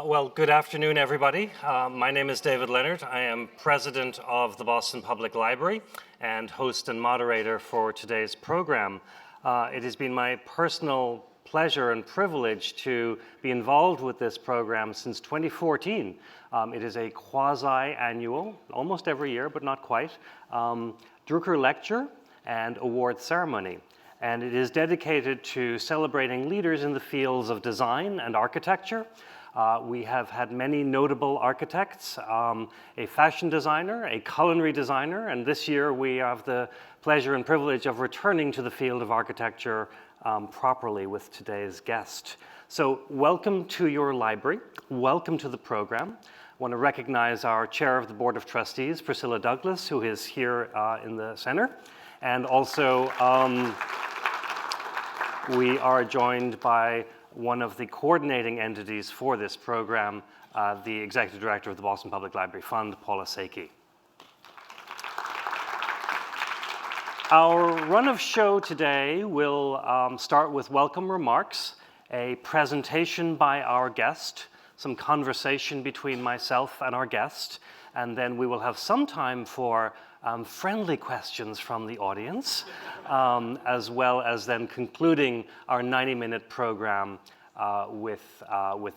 Well, good afternoon, everybody. My name is David Leonard. I am president of the Boston Public Library and host and moderator for today's program. It has been my personal pleasure and privilege to be involved with this program since 2014. It is a quasi-annual, almost every year, but not quite, Druker lecture and award ceremony. And it is dedicated to celebrating leaders in the fields of design and architecture. We have had many notable architects, a fashion designer, a culinary designer, and this year we have the pleasure and privilege of returning to the field of architecture properly with today's guest. So welcome to your library, welcome to the program. I want to recognize our chair of the Board of Trustees, Priscilla Douglas, who is here in the center, and also we are joined by one of the coordinating entities for this program, the Executive Director of the Boston Public Library Fund, Paula Saiki. Our run of show today will start with welcome remarks, a presentation by our guest, some conversation between myself and our guest, and then we will have some time for friendly questions from the audience, as well as then concluding our 90-minute program with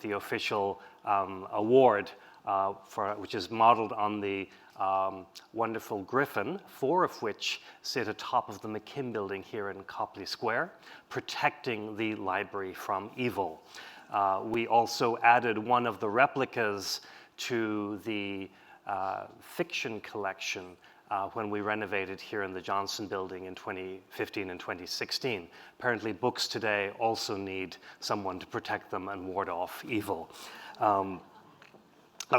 the official award, which is modeled on the wonderful griffin, 4 of which sit atop of the McKim building here in Copley Square, protecting the library from evil. We also added one of the replicas to the fiction collection when we renovated here in the Johnson building in 2015 and 2016. Apparently books today also need someone to protect them and ward off evil. And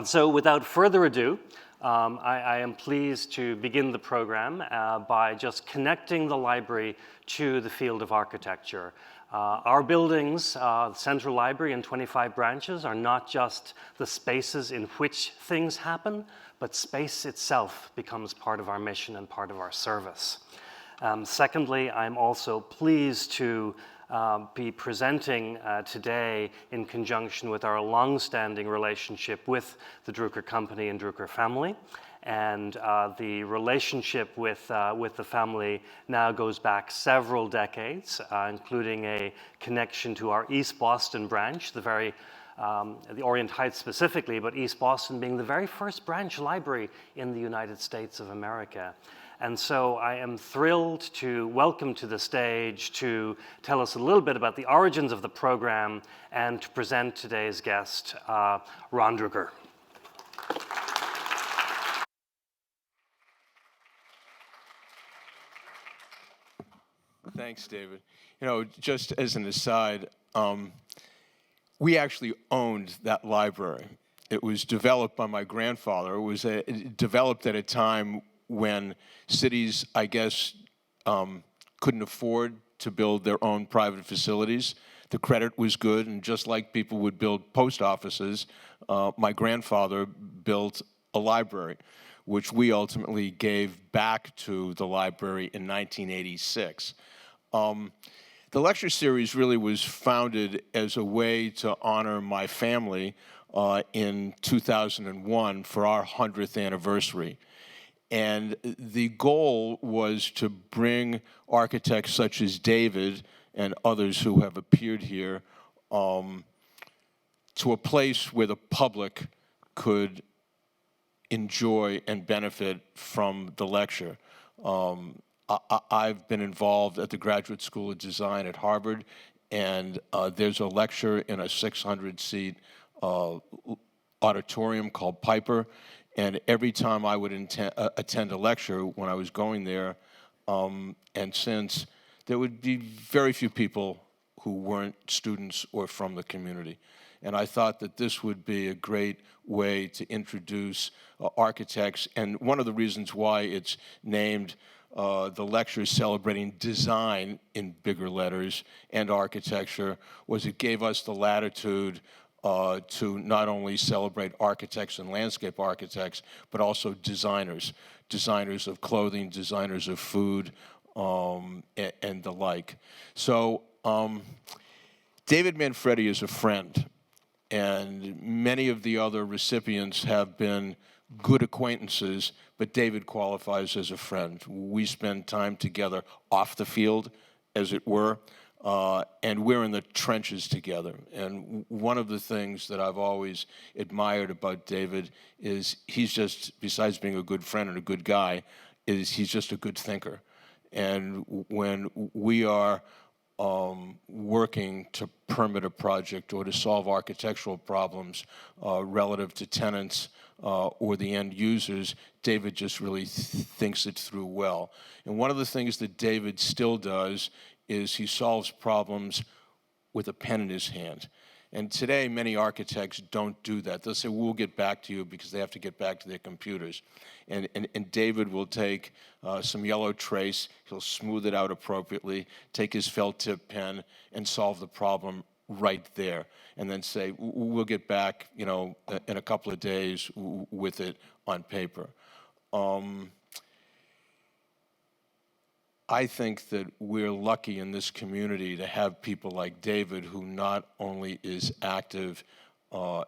so without further ado, I am pleased to begin the program by just connecting the library to the field of architecture. Our buildings, the Central Library and 25 branches, are not just the spaces in which things happen, but space itself becomes part of our mission and part of our service. Secondly, I'm also pleased to be presenting today in conjunction with our long-standing relationship with the Druker Company and Druker family. And the relationship with the family now goes back several decades, including a connection to our East Boston branch, the Orient Heights specifically, but East Boston being the very first branch library in the United States of America. And so I am thrilled to welcome to the stage to tell us a little bit about the origins of the program and to present today's guest, Ron Druker. Thanks, David. You know, just as an aside, we actually owned that library. It was developed by my grandfather. It was developed at a time when cities, I guess, couldn't afford to build their own private facilities. The credit was good, and just like people would build post offices, my grandfather built a library, which we ultimately gave back to the library in 1986. The lecture series really was founded as a way to honor my family in 2001 for our 100th anniversary. And the goal was to bring architects such as David and others who have appeared here to a place where the public could enjoy and benefit from the lecture. I've been involved at the Graduate School of Design at Harvard, and there's a lecture in a 600-seat auditorium called Piper, and every time I would attend a lecture when I was going there, and since, there would be very few people who weren't students or from the community. And I thought that this would be a great way to introduce architects, and one of the reasons why it's named the lecture celebrating design in bigger letters and architecture was it gave us the latitude to not only celebrate architects and landscape architects, but also designers of clothing, designers of food, and the like. So David Manfredi is a friend, and many of the other recipients have been good acquaintances, but David qualifies as a friend. We spend time together off the field, as it were, and we're in the trenches together. And one of the things that I've always admired about David is he's just, besides being a good friend and a good guy, is he's just a good thinker. And when we are working to permit a project or to solve architectural problems relative to tenants or the end users, David just really thinks it through well. And one of the things that David still does is he solves problems with a pen in his hand. And today, many architects don't do that. They'll say, we'll get back to you, because they have to get back to their computers. And David will take some yellow trace, he'll smooth it out appropriately, take his felt tip pen, and solve the problem right there. And then say, we'll get back, in a couple of days with it on paper. I think that we're lucky in this community to have people like David, who not only is active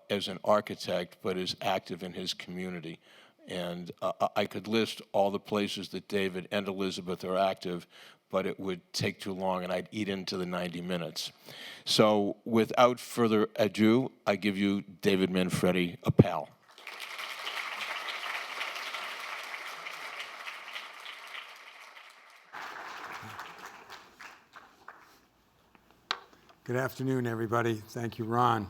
as an architect, but is active in his community. And I could list all the places that David and Elizabeth are active, but it would take too long and I'd eat into the 90 minutes. So without further ado, I give you David Manfredi, a pal. Good afternoon, everybody. Thank you, Ron.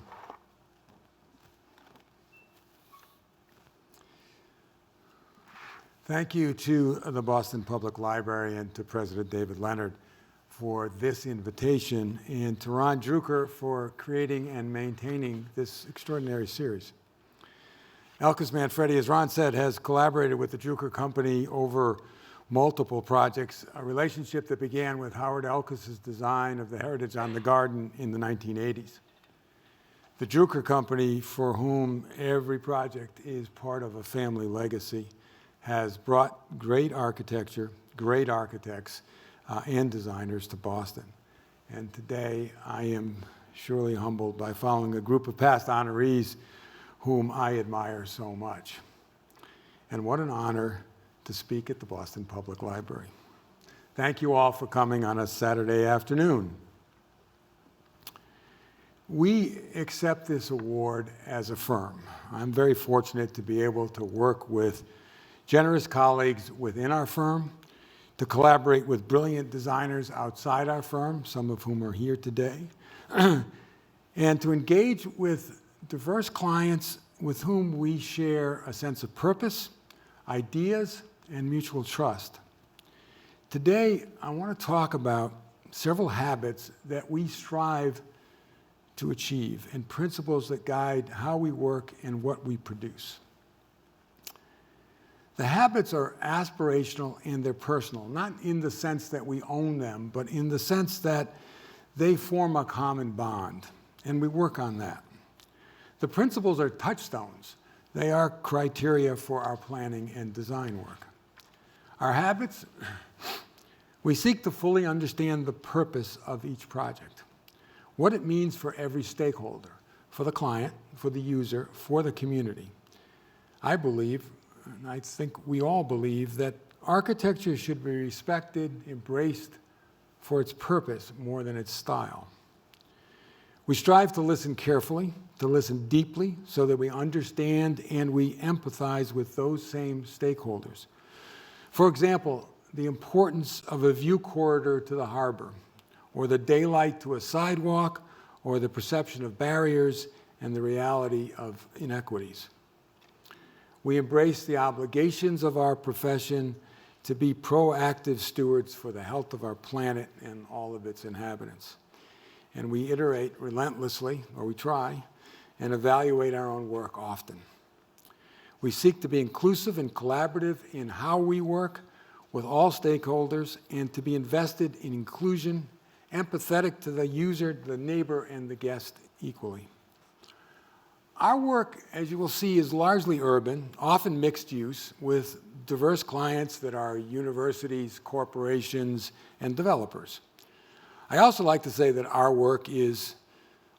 Thank you to the Boston Public Library and to President David Leonard for this invitation, and to Ron Druker for creating and maintaining this extraordinary series. Elkus Manfredi, as Ron said, has collaborated with the Druker Company over multiple projects, a relationship that began with Howard Elkus's design of the Heritage on the Garden in the 1980s. The Druker Company, for whom every project is part of a family legacy, has brought great architecture, great architects, and designers to Boston. And today, I am surely humbled by following a group of past honorees whom I admire so much. And what an honor to speak at the Boston Public Library. Thank you all for coming on a Saturday afternoon. We accept this award as a firm. I'm very fortunate to be able to work with generous colleagues within our firm, to collaborate with brilliant designers outside our firm, some of whom are here today, and to engage with diverse clients with whom we share a sense of purpose, ideas, and mutual trust. Today, I want to talk about several habits that we strive to achieve and principles that guide how we work and what we produce. The habits are aspirational and they're personal, not in the sense that we own them, but in the sense that they form a common bond, and we work on that. The principles are touchstones. They are criteria for our planning and design work. Our habits, we seek to fully understand the purpose of each project, what it means for every stakeholder, for the client, for the user, for the community. I believe, and I think we all believe, that architecture should be respected, embraced for its purpose more than its style. We strive to listen carefully, to listen deeply, so that we understand and we empathize with those same stakeholders. For example, the importance of a view corridor to the harbor, or the daylight to a sidewalk, or the perception of barriers and the reality of inequities. We embrace the obligations of our profession to be proactive stewards for the health of our planet and all of its inhabitants. And we iterate relentlessly, or we try, and evaluate our own work often. We seek to be inclusive and collaborative in how we work with all stakeholders, and to be invested in inclusion, empathetic to the user, the neighbor, and the guest equally. Our work, as you will see, is largely urban, often mixed use, with diverse clients that are universities, corporations, and developers. I also like to say that our work is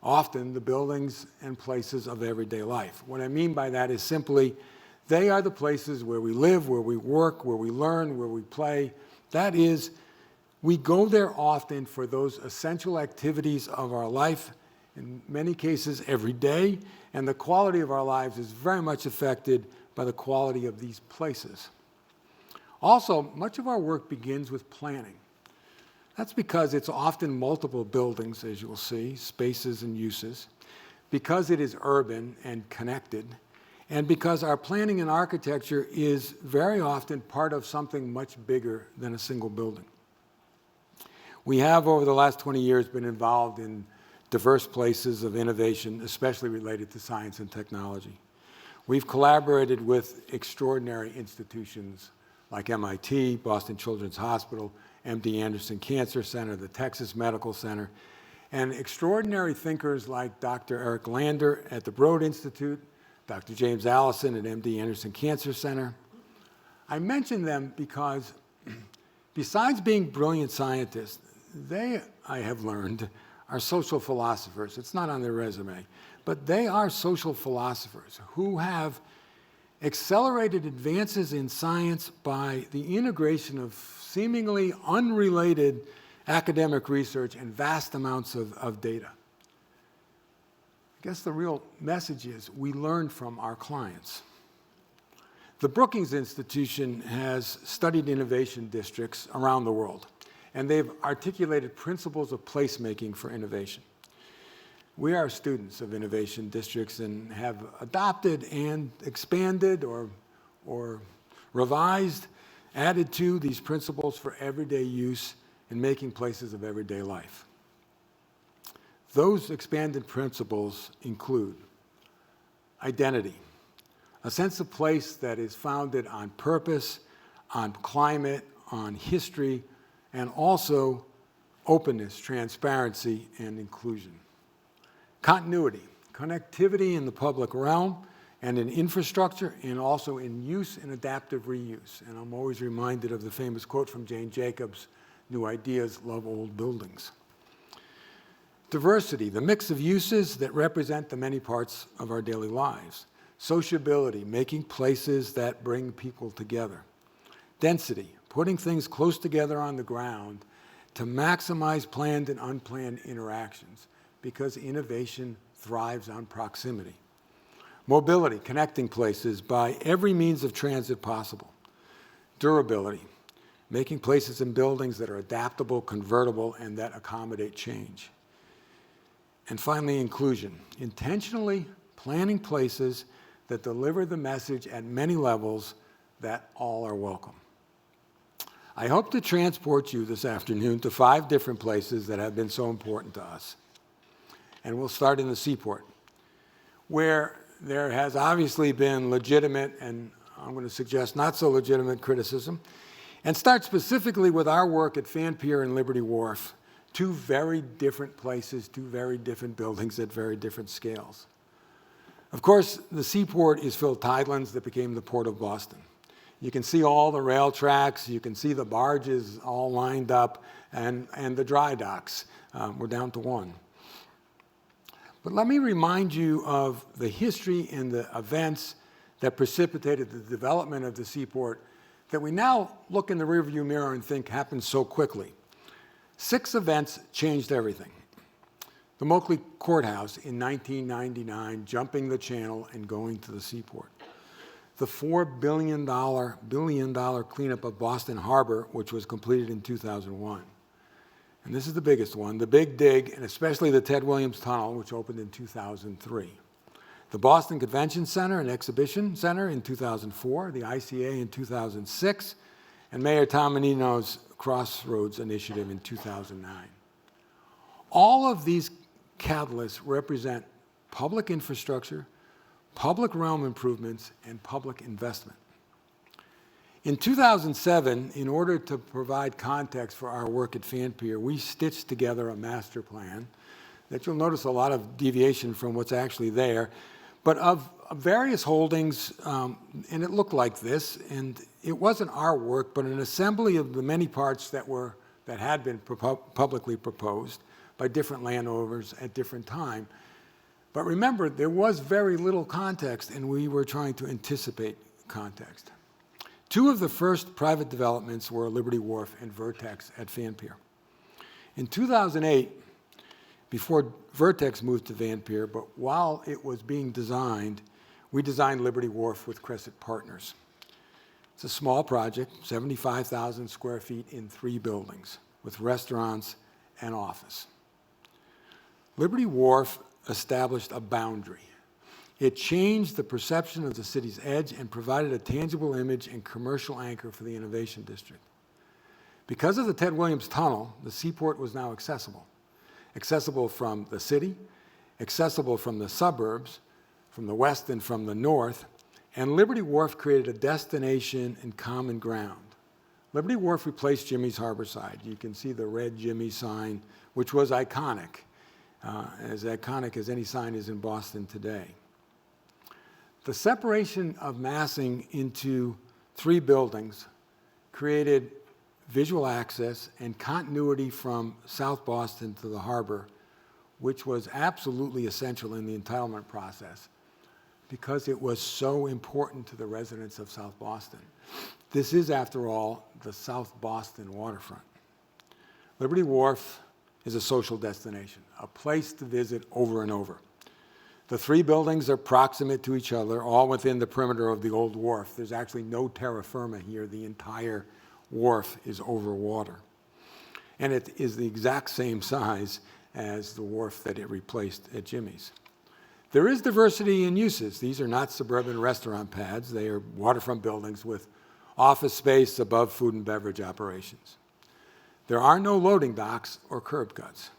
often the buildings and places of everyday life. What I mean by that is simply, they are the places where we live, where we work, where we learn, where we play. That is, we go there often for those essential activities of our life, in many cases every day, and the quality of our lives is very much affected by the quality of these places. Also, much of our work begins with planning. That's because it's often multiple buildings, as you will see, spaces and uses, because it is urban and connected, and because our planning and architecture is very often part of something much bigger than a single building. We have, over the last 20 years, been involved in diverse places of innovation, especially related to science and technology. We've collaborated with extraordinary institutions like MIT, Boston Children's Hospital, MD Anderson Cancer Center, the Texas Medical Center, and extraordinary thinkers like Dr. Eric Lander at the Broad Institute, Dr. James Allison at MD Anderson Cancer Center. I mention them because besides being brilliant scientists, they, I have learned, are social philosophers. It's not on their resume, but they are social philosophers who have accelerated advances in science by the integration of seemingly unrelated academic research and vast amounts of data. I guess the real message is we learn from our clients. The Brookings Institution has studied innovation districts around the world, and they've articulated principles of placemaking for innovation. We are students of innovation districts and have adopted and expanded or revised, added to these principles for everyday use in making places of everyday life. Those expanded principles include identity, a sense of place that is founded on purpose, on climate, on history, and also openness, transparency, and inclusion. Continuity, connectivity in the public realm and in infrastructure, and also in use and adaptive reuse. And I'm always reminded of the famous quote from Jane Jacobs, "New ideas love old buildings." Diversity, the mix of uses that represent the many parts of our daily lives. Sociability, making places that bring people together. Density, putting things close together on the ground to maximize planned and unplanned interactions, because innovation thrives on proximity. Mobility, connecting places by every means of transit possible. Durability, making places and buildings that are adaptable, convertible, and that accommodate change. And finally, inclusion, intentionally planning places that deliver the message at many levels that all are welcome. I hope to transport you this afternoon to 5 different places that have been so important to us. And we'll start in the Seaport, where there has obviously been legitimate, and I'm going to suggest not so legitimate, criticism, and start specifically with our work at Fan Pier and Liberty Wharf, 2 very different places, 2 very different buildings at very different scales. Of course, the Seaport is Phil Tideland's that became the Port of Boston. You can see all the rail tracks, you can see the barges all lined up, and the dry docks. We're down to 1. But let me remind you of the history and the events that precipitated the development of the Seaport that we now look in the rearview mirror and think happened so quickly. 6 events changed everything. The Moakley Courthouse in 1999, jumping the channel and going to the Seaport. The $4 billion cleanup of Boston Harbor, which was completed in 2001. And this is the biggest one, the Big Dig, and especially the Ted Williams Tunnel, which opened in 2003. The Boston Convention Center and Exhibition Center in 2004, the ICA in 2006, and Mayor Tom Menino's Crossroads Initiative in 2009. All of these catalysts represent public infrastructure, public realm improvements, and public investment. In 2007, in order to provide context for our work at Fan Pier, we stitched together a master plan that you'll notice a lot of deviation from what's actually there, but of various holdings, and it looked like this, and it wasn't our work, but an assembly of the many parts that had been publicly proposed by different landowners at different time. But remember, there was very little context, and we were trying to anticipate context. Two of the first private developments were Liberty Wharf and Vertex at Fan Pier. In 2008, before Vertex moved to Van Pier, but while it was being designed, we designed Liberty Wharf with Crescent Partners. It's a small project, 75,000 square feet in 3 buildings, with restaurants and office. Liberty Wharf established a boundary. It changed the perception of the city's edge and provided a tangible image and commercial anchor for the Innovation District. Because of the Ted Williams Tunnel, the seaport was now accessible. Accessible from the city, accessible from the suburbs, from the west and from the north, and Liberty Wharf created a destination and common ground. Liberty Wharf replaced Jimmy's Harborside. You can see the red Jimmy sign, which was iconic as any sign is in Boston today. The separation of massing into 3 buildings created visual access and continuity from South Boston to the harbor, which was absolutely essential in the entitlement process because it was so important to the residents of South Boston. This is, after all, the South Boston waterfront. Liberty Wharf is a social destination, a place to visit over and over. The 3 buildings are proximate to each other, all within the perimeter of the old wharf. There's actually no terra firma here. The entire wharf is over water. And it is the exact same size as the wharf that it replaced at Jimmy's. There is diversity in uses. These are not suburban restaurant pads. They are waterfront buildings with office space above food and beverage operations. There are no loading docks or curb cuts.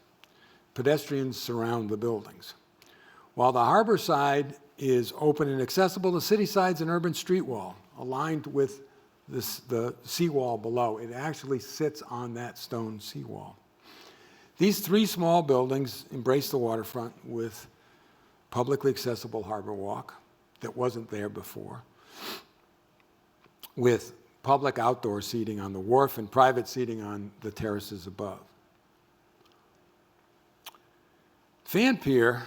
Pedestrians surround the buildings. While the harbor side is open and accessible, the city side's an urban street wall aligned with the seawall below. It actually sits on that stone seawall. These 3 small buildings embrace the waterfront with publicly accessible harbor walk that wasn't there before, with public outdoor seating on the wharf and private seating on the terraces above. Fan Pier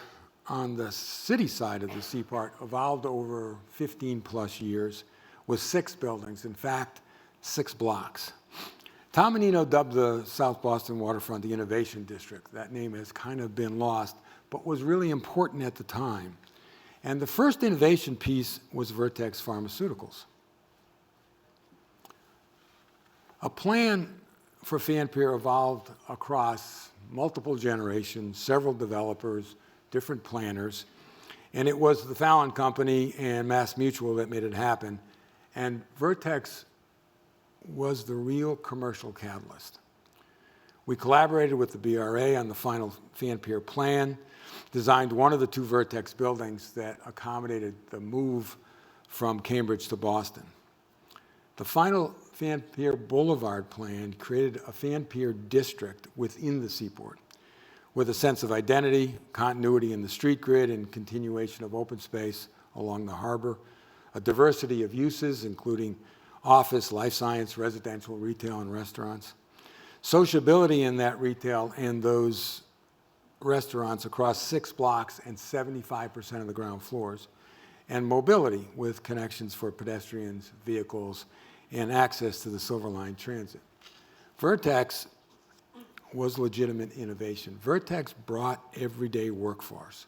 on the city side of the seaport evolved over 15 plus years with 6 buildings, in fact, 6 blocks. Tom Menino dubbed the South Boston waterfront the Innovation District. That name has kind of been lost, but was really important at the time. And the first innovation piece was Vertex Pharmaceuticals. A plan for Fan Pier evolved across multiple generations, several developers, different planners, and it was the Fallon Company and Mass Mutual that made it happen. And Vertex was the real commercial catalyst. We collaborated with the BRA on the final Fan Pier plan, designed one of the 2 Vertex buildings that accommodated the move from Cambridge to Boston. The final Fan Pier Boulevard plan created a Fan Pier district within the seaport, with a sense of identity, continuity in the street grid, and continuation of open space along the harbor, a diversity of uses, including office, life science, residential, retail, and restaurants, sociability in that retail and those restaurants across 6 blocks and 75% of the ground floors, and mobility with connections for pedestrians, vehicles, and access to the Silver Line Transit. Vertex was legitimate innovation. Vertex brought everyday workforce.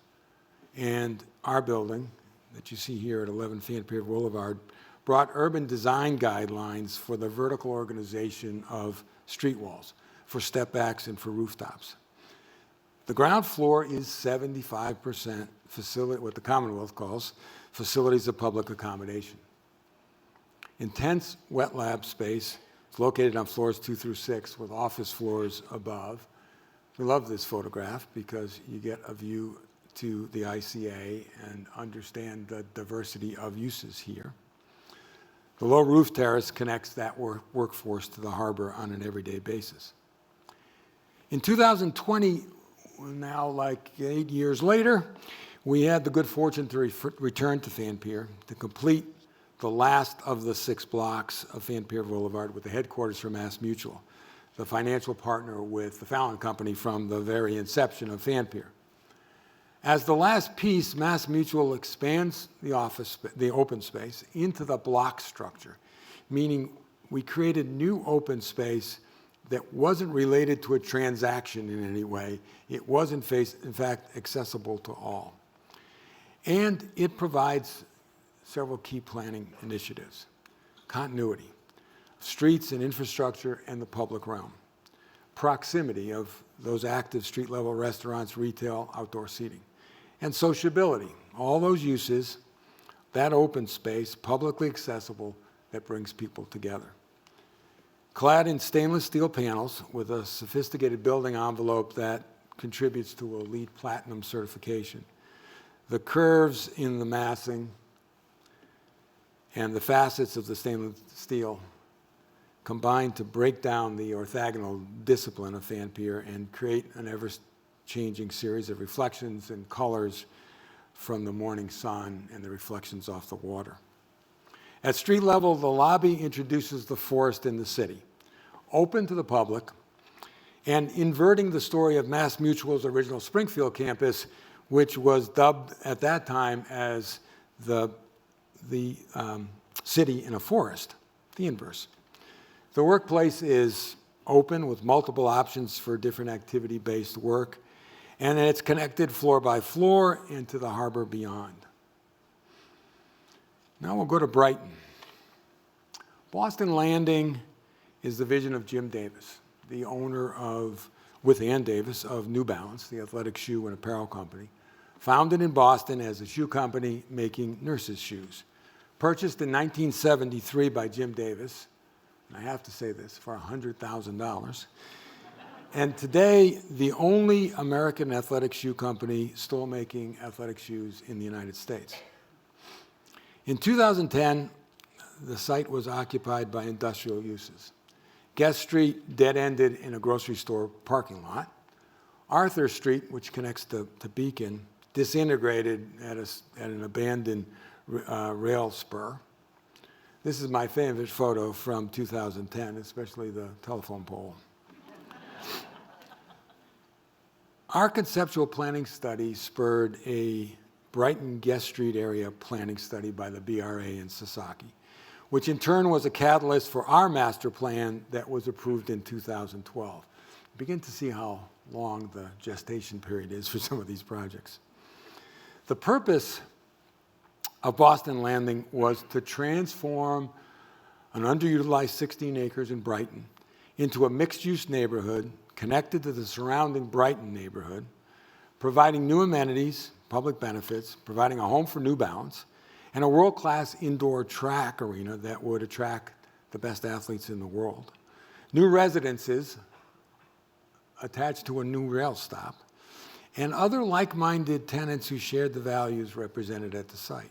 And our building that you see here at 11 Fan Pier Boulevard brought urban design guidelines for the vertical organization of street walls, for step backs and for rooftops. The ground floor is 75% what the Commonwealth calls facilities of public accommodation. Intense wet lab space is located on floors 2 through 6 with office floors above. We love this photograph because you get a view to the ICA and understand the diversity of uses here. The low roof terrace connects that workforce to the harbor on an everyday basis. In 2020, now like 8 years later, we had the good fortune to return to Fan Pier to complete the last of the 6 blocks of Fan Pier Boulevard with the headquarters for Mass Mutual. the financial partner with the Fallon Company from the very inception of Fanpier. As the last piece, MassMutual expands the open space into the block structure, meaning we created new open space that wasn't related to a transaction in any way. It was, in fact, accessible to all. And it provides several key planning initiatives. Continuity, streets and infrastructure and the public realm. Proximity of those active street-level restaurants, retail, outdoor seating. And sociability, all those uses, that open space, publicly accessible, that brings people together. Clad in stainless steel panels with a sophisticated building envelope that contributes to a LEED Platinum certification. The curves in the massing and the facets of the stainless steel combine to break down the orthogonal discipline of Fanpier and create an ever-changing series of reflections and colors from the morning sun and the reflections off the water. At street level, the lobby introduces the forest in the city, open to the public, and inverting the story of MassMutual's original Springfield campus, which was dubbed at that time as the city in a forest, the inverse. The workplace is open with multiple options for different activity-based work, and it's connected floor by floor into the harbor beyond. Now we'll go to Brighton. Boston Landing is the vision of Jim Davis, the owner of, with Ann Davis, of New Balance, the athletic shoe and apparel company, founded in Boston as a shoe company making nurses' shoes. Purchased in 1973 by Jim Davis, and I have to say this, for $100,000. And today, the only American athletic shoe company still making athletic shoes in the United States. In 2010, the site was occupied by industrial uses. Guest Street dead-ended in a grocery store parking lot. Arthur Street, which connects to Beacon, disintegrated at an abandoned rail spur. This is my favorite photo from 2010, especially the telephone pole. Our conceptual planning study spurred a Brighton Guest Street area planning study by the BRA in Sasaki, which in turn was a catalyst for our master plan that was approved in 2012. Begin to see how long the gestation period is for some of these projects. The purpose of Boston Landing was to transform an underutilized 16 acres in Brighton into a mixed-use neighborhood connected to the surrounding Brighton neighborhood, providing new amenities, public benefits, providing a home for New Balance, and a world-class indoor track arena that would attract the best athletes in the world. New residences attached to a new rail stop, and other like-minded tenants who shared the values represented at the site.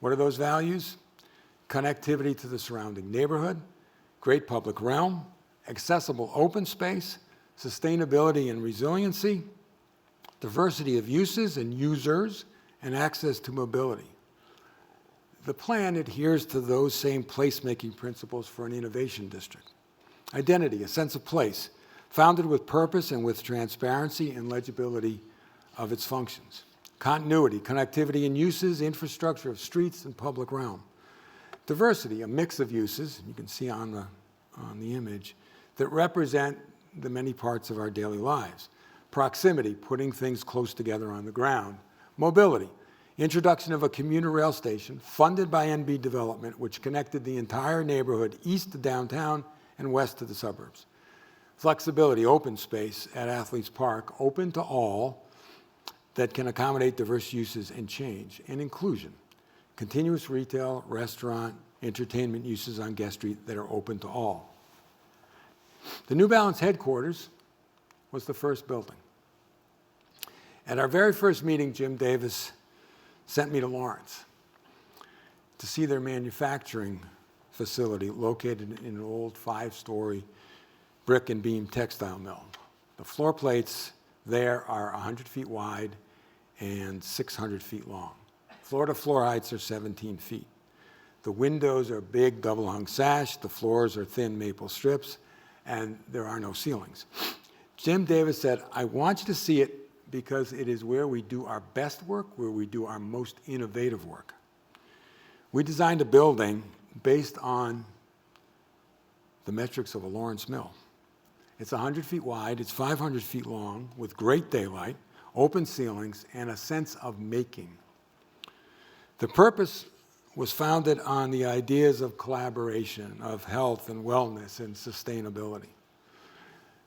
What are those values? Connectivity to the surrounding neighborhood, great public realm, accessible open space, sustainability and resiliency, diversity of uses and users, and access to mobility. The plan adheres to those same placemaking principles for an innovation district. Identity, a sense of place, founded with purpose and with transparency and legibility of its functions. Continuity, connectivity and uses, infrastructure of streets and public realm. Diversity, a mix of uses, you can see on the image, that represent the many parts of our daily lives. Proximity, putting things close together on the ground. Mobility, introduction of a commuter rail station funded by NB Development, which connected the entire neighborhood east to downtown and west to the suburbs. Flexibility, open space at Athletes Park, open to all, that can accommodate diverse uses and change. And inclusion, continuous retail, restaurant, entertainment uses on Guest Street that are open to all. The New Balance headquarters was the first building. At our very first meeting, Jim Davis sent me to Lawrence to see their manufacturing facility located in an old 5-story brick and beam textile mill. The floor plates there are 100 feet wide and 600 feet long. Floor-to-floor heights are 17 feet. The windows are big double-hung sash. The floors are thin maple strips. and there are no ceilings. Jim Davis said, I want you to see it because it is where we do our best work, where we do our most innovative work. We designed a building based on the metrics of a Lawrence mill. It's 100 feet wide, it's 500 feet long, with great daylight, open ceilings, and a sense of making. The purpose was founded on the ideas of collaboration, of health and wellness and sustainability.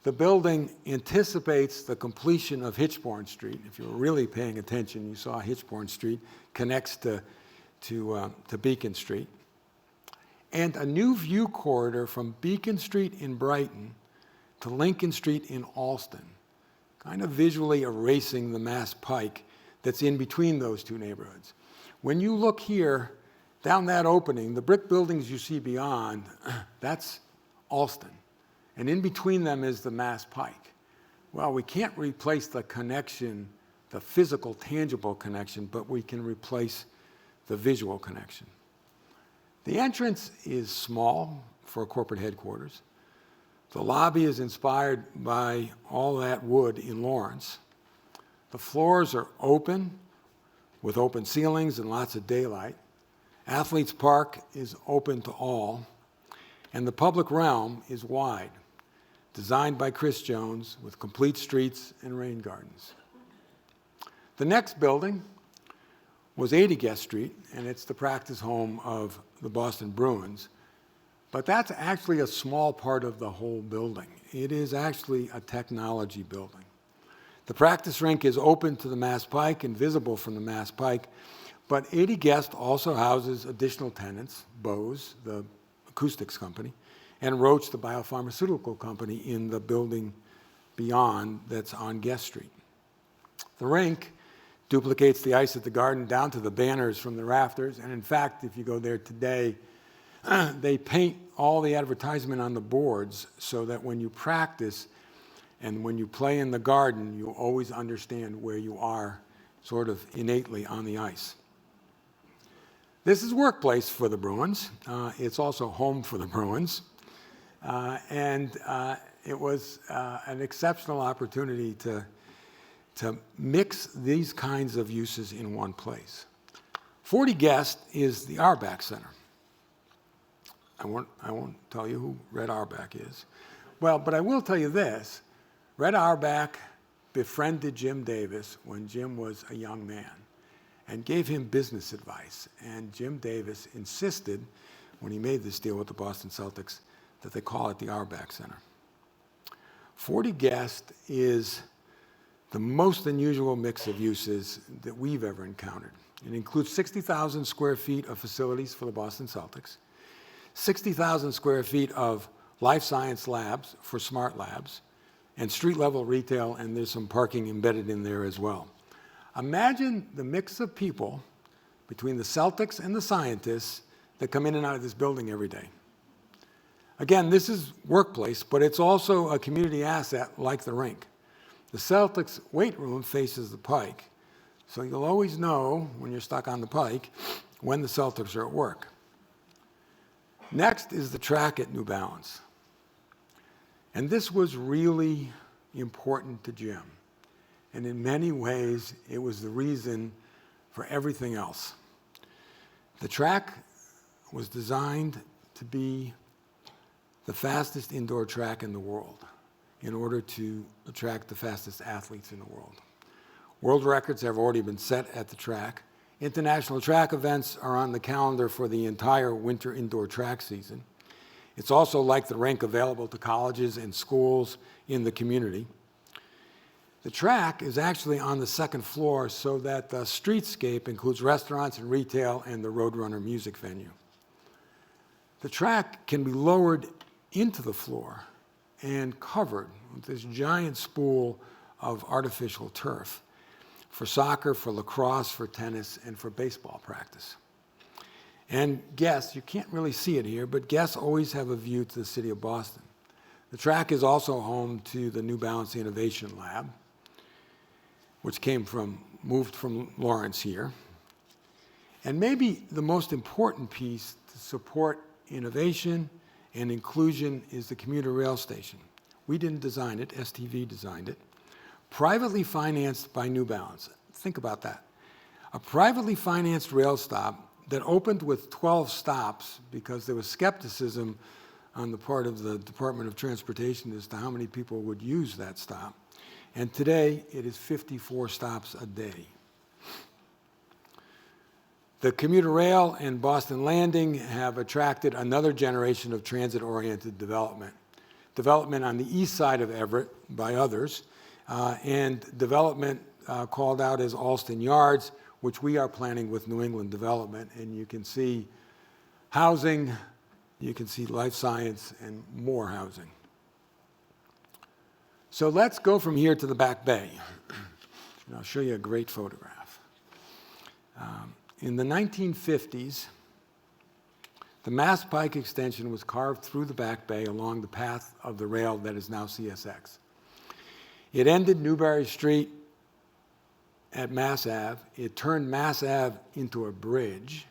The building anticipates the completion of Hitchborn Street. If you were really paying attention, you saw Hitchborn Street connects to Beacon Street. And a new view corridor from Beacon Street in Brighton to Lincoln Street in Alston, kind of visually erasing the Mass Pike that's in between those two neighborhoods. When you look here, down that opening, the brick buildings you see beyond, that's Alston. And in between them is the Mass Pike. Well, we can't replace the connection, the physical, tangible connection, but we can replace the visual connection. The entrance is small for corporate headquarters. The lobby is inspired by all that wood in Lawrence. The floors are open, with open ceilings and lots of daylight. Athletes Park is open to all. And the public realm is wide, designed by Chris Jones with complete streets and rain gardens. The next building was 80 Guest Street, and it's the practice home of the Boston Bruins. But that's actually a small part of the whole building. It is actually a technology building. The practice rink is open to the Mass Pike and visible from the Mass Pike, but 80 Guest also houses additional tenants, Bose, the acoustics company, and Roche, the biopharmaceutical company, in the building beyond that's on Guest Street. The rink duplicates the ice at the Garden down to the banners from the rafters, and in fact, if you go there today, they paint all the advertisement on the boards so that when you practice and when you play in the Garden, you always understand where you are sort of innately on the ice. This is workplace for the Bruins. It's also home for the Bruins. And it was an exceptional opportunity to mix these kinds of uses in one place. 40 Guest is the Auerbach Center. I won't tell you who Red Auerbach is. Well, but I will tell you this. Red Auerbach befriended Jim Davis when Jim was a young man and gave him business advice. And Jim Davis insisted, when he made this deal with the Boston Celtics, that they call it the Auerbach Center. 40 Guest is the most unusual mix of uses that we've ever encountered. It includes 60,000 square feet of facilities for the Boston Celtics, 60,000 square feet of life science labs for smart labs, and street-level retail, and there's some parking embedded in there as well. Imagine the mix of people between the Celtics and the scientists that come in and out of this building every day. Again, this is workplace, but it's also a community asset like the rink. The Celtics weight room faces the Pike, so you'll always know when you're stuck on the Pike when the Celtics are at work. Next is the track at New Balance. And this was really important to Jim. And in many ways, it was the reason for everything else. The track was designed to be the fastest indoor track in the world in order to attract the fastest athletes in the world. World records have already been set at the track. International track events are on the calendar for the entire winter indoor track season. It's also, like the rink, available to colleges and schools in the community. The track is actually on the second floor so that the streetscape includes restaurants and retail and the Roadrunner music venue. The track can be lowered into the floor and covered with this giant spool of artificial turf for soccer, for lacrosse, for tennis, and for baseball practice. And guests, you can't really see it here, but guests always have a view to the city of Boston. The track is also home to the New Balance Innovation Lab, which moved from Lawrence here. And maybe the most important piece to support innovation and inclusion is the commuter rail station. We didn't design it, STV designed it. Privately financed by New Balance. Think about that. A privately financed rail stop that opened with 12 stops because there was skepticism on the part of the Department of Transportation as to how many people would use that stop. And today, it is 54 stops a day. The commuter rail and Boston Landing have attracted another generation of transit-oriented development. Development on the east side of Everett by others, and development called out as Alston Yards, which we are planning with New England Development. And you can see housing, you can see life science, and more housing. So let's go from here to the Back Bay. And I'll show you a great photograph. In the 1950s, the Mass Pike extension was carved through the Back Bay along the path of the rail that is now CSX. It ended Newbury Street at Mass Ave. It turned Mass Ave into a bridge.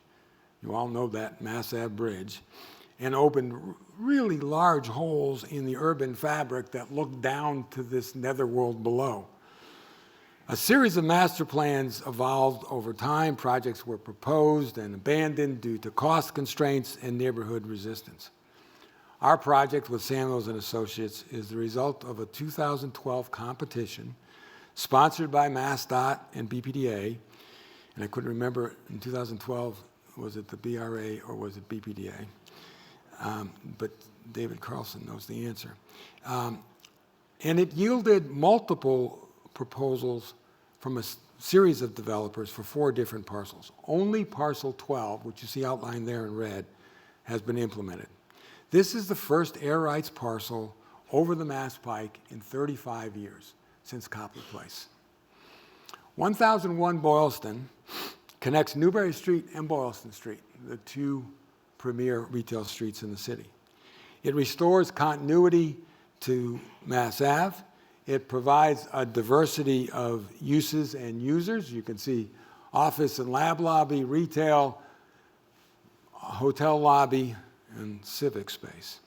You all know that Mass Ave bridge, and opened really large holes in the urban fabric that looked down to this netherworld below. A series of master plans evolved over time. Projects were proposed and abandoned due to cost constraints and neighborhood resistance. Our project with Samuels and Associates is the result of a 2012 competition sponsored by MassDOT and BPDA. And I couldn't remember in 2012, was it the BRA or was it BPDA? But David Carlson knows the answer. And it yielded multiple proposals from a series of developers for 4 different parcels. Only parcel 12, which you see outlined there in red, has been implemented. This is the first air rights parcel over the Mass Pike in 35 years, since Copley Place. 1001 Boylston connects Newbury Street and Boylston Street, the 2 premier retail streets in the city. It restores continuity to Mass Ave. It provides a diversity of uses and users. You can see office and lab lobby, retail, hotel lobby, and civic space.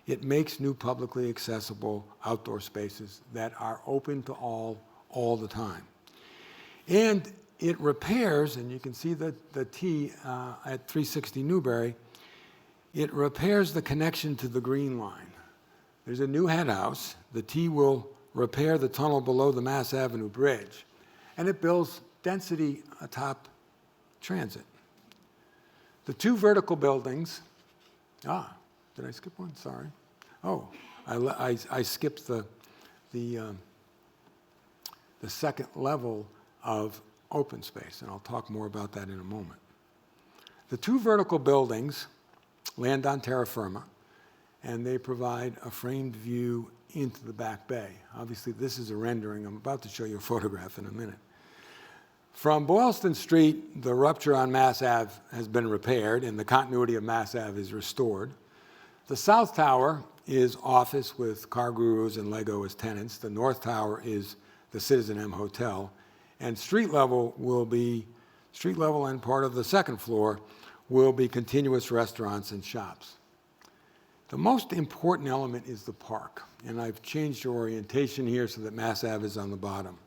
It makes new publicly accessible outdoor spaces that are open to all the time. And it repairs, and you can see the T at 360 Newbury, it repairs the connection to the Green Line. There's a new head house. The T will repair the tunnel below the Mass Avenue Bridge, and it builds density atop transit. The 2 vertical buildings, did I skip one? Sorry. Oh, I skipped the second level of open space, and I'll talk more about that in a moment. The 2 vertical buildings land on terra firma, and they provide a framed view into the Back Bay. Obviously, this is a rendering. I'm about to show you a photograph in a minute. From Boylston Street, the rupture on Mass Ave has been repaired, and the continuity of Mass Ave is restored. The South Tower is office with Car Gurus and Lego as tenants. The North Tower is the Citizen M Hotel. And street level and part of the second floor will be continuous restaurants and shops. The most important element is the park, and I've changed your orientation here so that Mass Ave is on the bottom.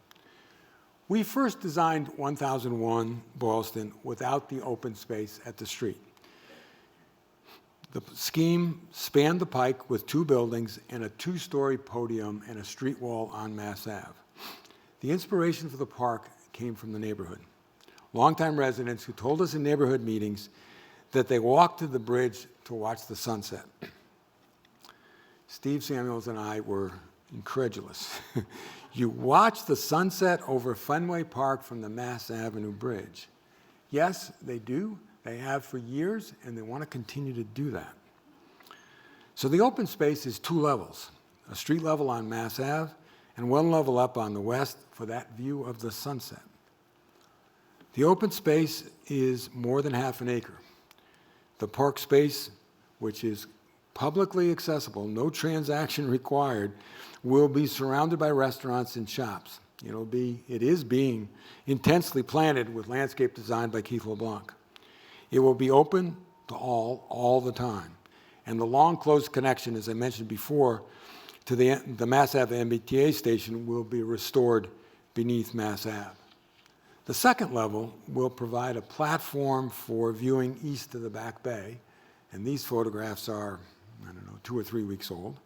We first designed 1001 Boylston without the open space at the street. The scheme spanned the Pike with 2 buildings and a 2-story podium and a street wall on Mass Ave. The inspiration for the park came from the neighborhood. Longtime residents who told us in neighborhood meetings that they walked to the bridge to watch the sunset. Steve Samuels and I were incredulous. You watch the sunset over Fenway Park from the Mass Avenue Bridge. Yes, they do. They have for years, and they want to continue to do that. So the open space is 2 levels, a street level on Mass Ave and 1 level up on the west for that view of the sunset. The open space is more than half an acre. The park space, which is publicly accessible, no transaction required, will be surrounded by restaurants and shops. It is being intensely planted with landscape design by Keith LeBlanc. It will be open to all the time. And the long closed connection, as I mentioned before, to the Mass Ave MBTA station will be restored beneath Mass Ave. The second level will provide a platform for viewing east of the Back Bay, and these photographs are, 2 or 3 weeks old,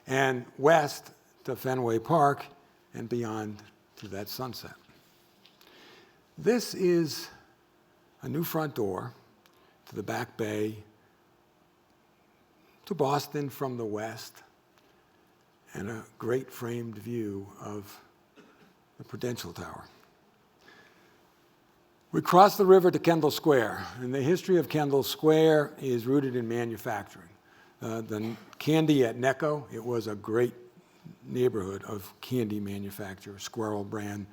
and west to Fenway Park and beyond to that sunset. This is a new front door to the Back Bay, to Boston from the west, and a great framed view of the Prudential Tower. We cross the river to Kendall Square, and the history of Kendall Square is rooted in manufacturing. The candy at Necco, it was a great neighborhood of candy manufacture, Squirrel brand,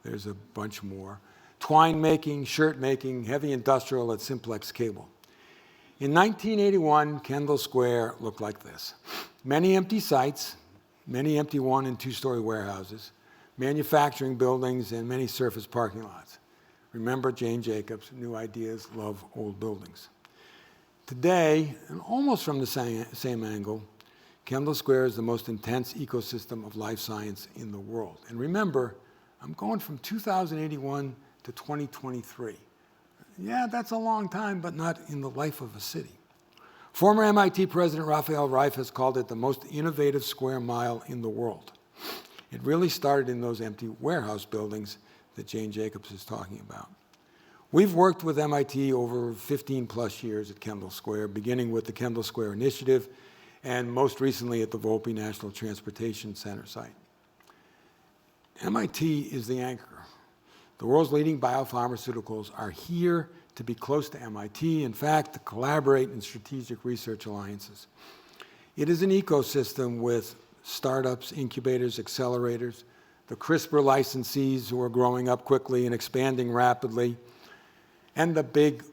there's a bunch more. Twine making, shirt making, heavy industrial at Simplex Cable. In 1981, Kendall Square looked like this. Many empty sites, many empty 1- and 2-story warehouses, manufacturing buildings, and many surface parking lots. Remember Jane Jacobs, new ideas love old buildings. Today, and almost from the same angle, Kendall Square is the most intense ecosystem of life science in the world. And remember, I'm going from 2081 to 2023. Yeah, that's a long time, but not in the life of a city. Former MIT President Raphael Reif has called it the most innovative square mile in the world. It really started in those empty warehouse buildings that Jane Jacobs is talking about. We've worked with MIT over 15 plus years at Kendall Square, beginning with the Kendall Square Initiative, and most recently at the Volpe National Transportation Center site. MIT is the anchor. The world's leading biopharmaceuticals are here to be close to MIT, in fact, to collaborate in strategic research alliances. It is an ecosystem with startups, incubators, accelerators, the CRISPR licensees who are growing up quickly and expanding rapidly, and the big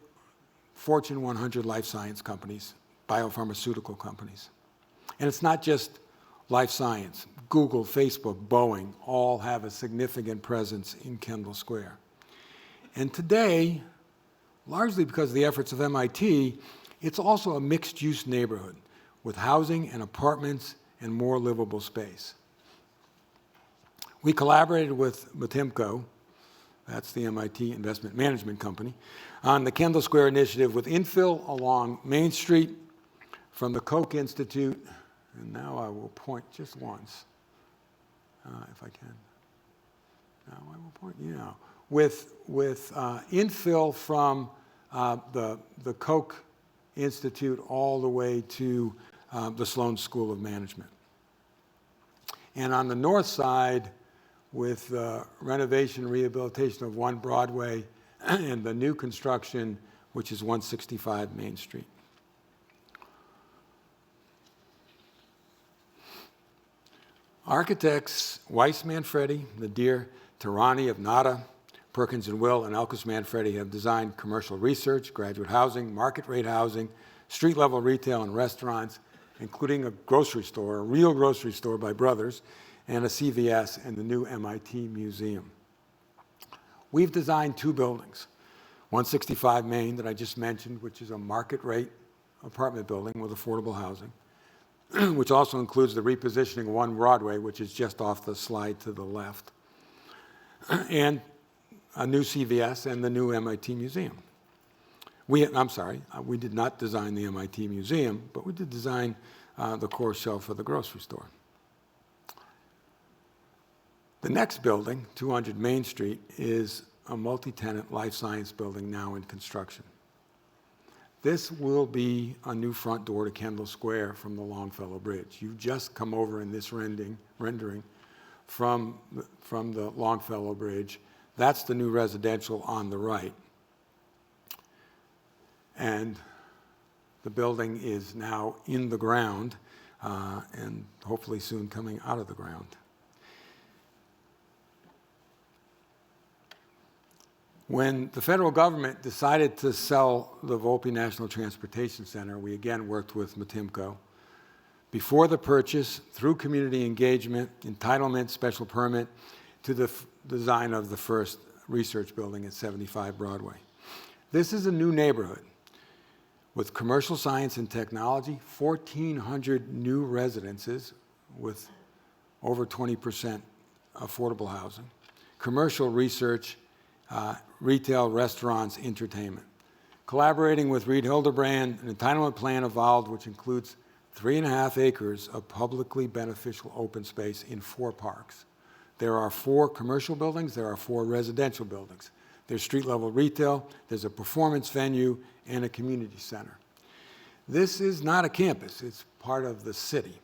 Fortune 100 life science companies, biopharmaceutical companies. And it's not just life science. Google, Facebook, Boeing all have a significant presence in Kendall Square. And today, largely because of the efforts of MIT, it's also a mixed-use neighborhood with housing and apartments and more livable space. We collaborated with Matimco, that's the MIT investment management company, on the Kendall Square Initiative with infill along Main Street from the Koch Institute, and now I will point just once, if I can. Now I will point, with infill from the Koch Institute all the way to the Sloan School of Management. And on the north side, with renovation and rehabilitation of 1 Broadway and the new construction, which is 165 Main Street. Architects Weiss Manfredi, Nadir Tarani of Nada, Perkins and Will, and Elkus Manfredi have designed commercial research, graduate housing, market rate housing, street level retail and restaurants, including a grocery store, a real grocery store by Brothers, and a CVS and the new MIT Museum. We've designed 2 buildings, 165 Main that I just mentioned, which is a market rate apartment building with affordable housing, which also includes the repositioning of 1 Broadway, which is just off the slide to the left, and a new CVS and the new MIT Museum. We did not design the MIT Museum, but we did design the core shelf of the grocery store. The next building, 200 Main Street, is a multi-tenant life science building now in construction. This will be a new front door to Kendall Square from the Longfellow Bridge. You've just come over in this rendering from the Longfellow Bridge. That's the new residential on the right. And the building is now in the ground and hopefully soon coming out of the ground. When the federal government decided to sell the Volpe National Transportation Center, we again worked with Matimco. Before the purchase, through community engagement, entitlement, special permit, to the design of the first research building at 75 Broadway. This is a new neighborhood. with commercial science and technology, 1,400 new residences with over 20% affordable housing, commercial research, retail, restaurants, entertainment. Collaborating with Reed Hildebrand, an entitlement plan evolved which includes 3.5 acres of publicly beneficial open space in 4 parks. There are 4 commercial buildings, there are 4 residential buildings. There's street-level retail, there's a performance venue, and a community center. This is not a campus, it's part of the city,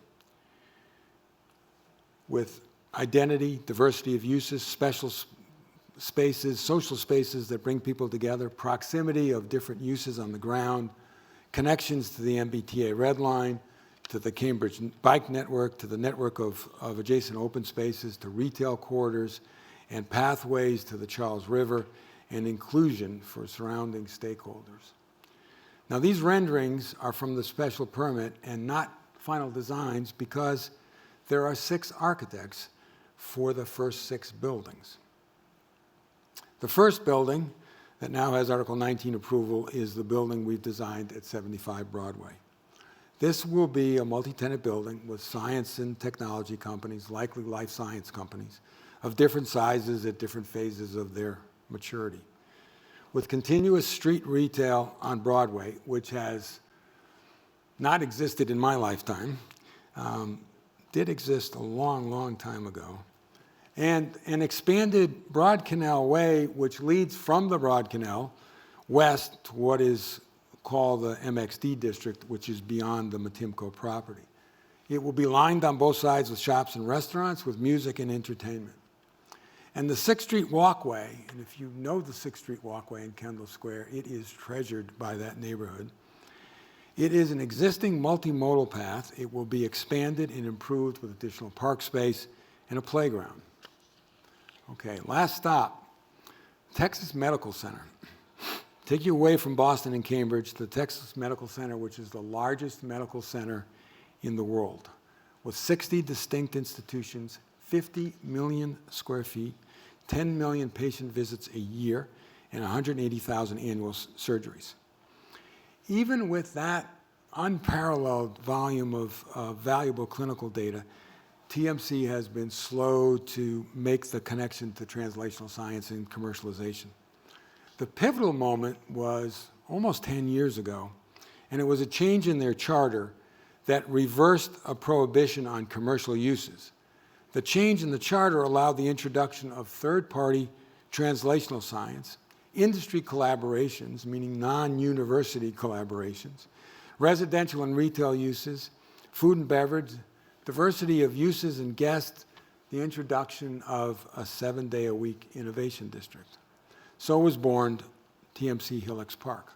with identity, diversity of uses, special spaces, social spaces that bring people together, proximity of different uses on the ground, connections to the MBTA Red Line, to the Cambridge Bike Network, to the network of adjacent open spaces, to retail corridors, and pathways to the Charles River, and inclusion for surrounding stakeholders. Now, these renderings are from the special permit and not final designs because there are 6 architects for the first 6 buildings. The first building that now has Article 19 approval is the building we've designed at 75 Broadway. This will be a multi-tenant building with science and technology companies, likely life science companies, of different sizes at different phases of their maturity. With continuous street retail on Broadway, which has not existed in my lifetime, did exist a long, long time ago, and an expanded Broad Canal Way, which leads from the Broad Canal west to what is called the MXD district, which is beyond the Matimco property. It will be lined on both sides with shops and restaurants with music and entertainment. And the 6th Street Walkway, and if you know the 6th Street Walkway in Kendall Square, it is treasured by that neighborhood. It is an existing multimodal path. It will be expanded and improved with additional park space and a playground. Okay, last stop, Texas Medical Center. Take you away from Boston and Cambridge to the Texas Medical Center, which is the largest medical center in the world, with 60 distinct institutions, 50 million square feet, 10 million patient visits a year, and 180,000 annual surgeries. Even with that unparalleled volume of valuable clinical data, TMC has been slow to make the connection to translational science and commercialization. The pivotal moment was almost 10 years ago, and it was a change in their charter that reversed a prohibition on commercial uses. The change in the charter allowed the introduction of third-party translational science, industry collaborations, meaning non-university collaborations, residential and retail uses, food and beverage, diversity of uses and guests, the introduction of a 7-day-a-week innovation district. So was born TMC Hillix Park.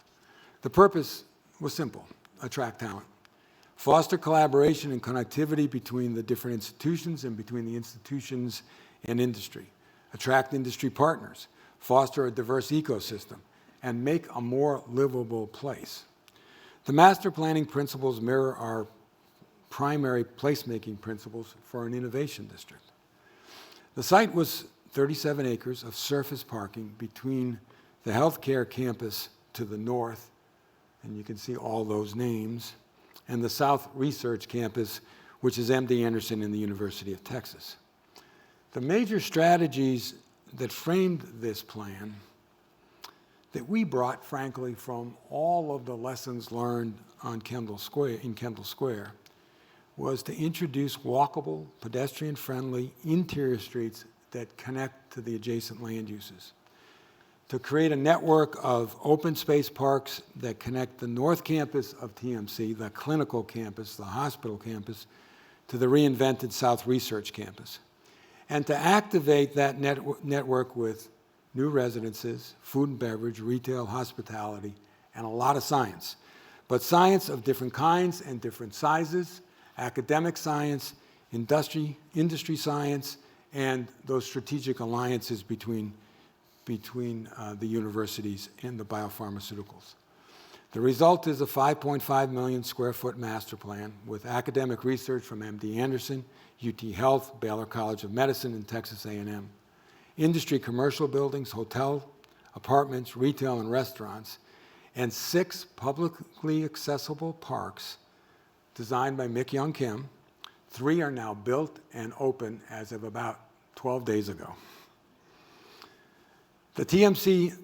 The purpose was simple: attract talent, foster collaboration and connectivity between the different institutions and between the institutions and industry, attract industry partners, foster a diverse ecosystem, and make a more livable place. The master planning principles mirror our primary placemaking principles for an innovation district. The site was 37 acres of surface parking between the healthcare campus to the north, and you can see all those names, and the South Research Campus, which is MD Anderson and the University of Texas. The major strategies that framed this plan that we brought, frankly, from all of the lessons learned on Kendall Square, was to introduce walkable, pedestrian-friendly interior streets that connect to the adjacent land uses, to create a network of open space parks that connect the north campus of TMC, the clinical campus, the hospital campus, to the reinvented South Research Campus, and to activate that network with new residences, food and beverage, retail, hospitality, and a lot of science. But science of different kinds and different sizes, academic science, industry science, and those strategic alliances between the universities and the biopharmaceuticals. The result is a 5.5 million square foot master plan with academic research from MD Anderson, UT Health, Baylor College of Medicine, and Texas A&M. Industry commercial buildings, hotel, apartments, retail, and restaurants, and 6 publicly accessible parks designed by Mick Young Kim. 3 are now built and open as of about 12 days ago. The TMC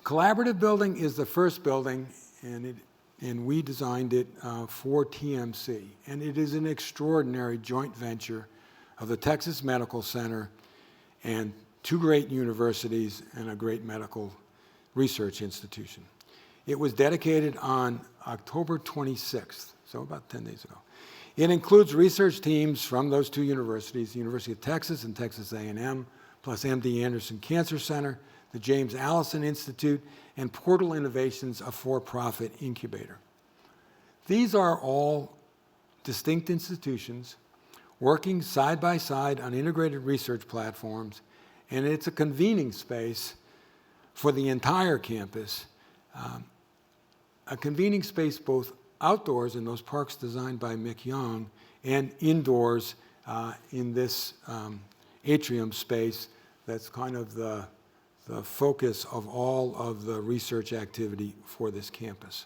Collaborative Building is the first building, and we designed it for TMC. And it is an extraordinary joint venture of the Texas Medical Center and 2 great universities and a great medical research institution. It was dedicated on October 26th, so about 10 days ago. It includes research teams from those 2 universities, the University of Texas and Texas A&M, plus MD Anderson Cancer Center, the James Allison Institute, and Portal Innovations, a for-profit incubator. These are all distinct institutions working side by side on integrated research platforms, and it's a convening space for the entire campus, a convening space both outdoors in those parks designed by Mick Young and indoors in this atrium space that's kind of the focus of all of the research activity for this campus.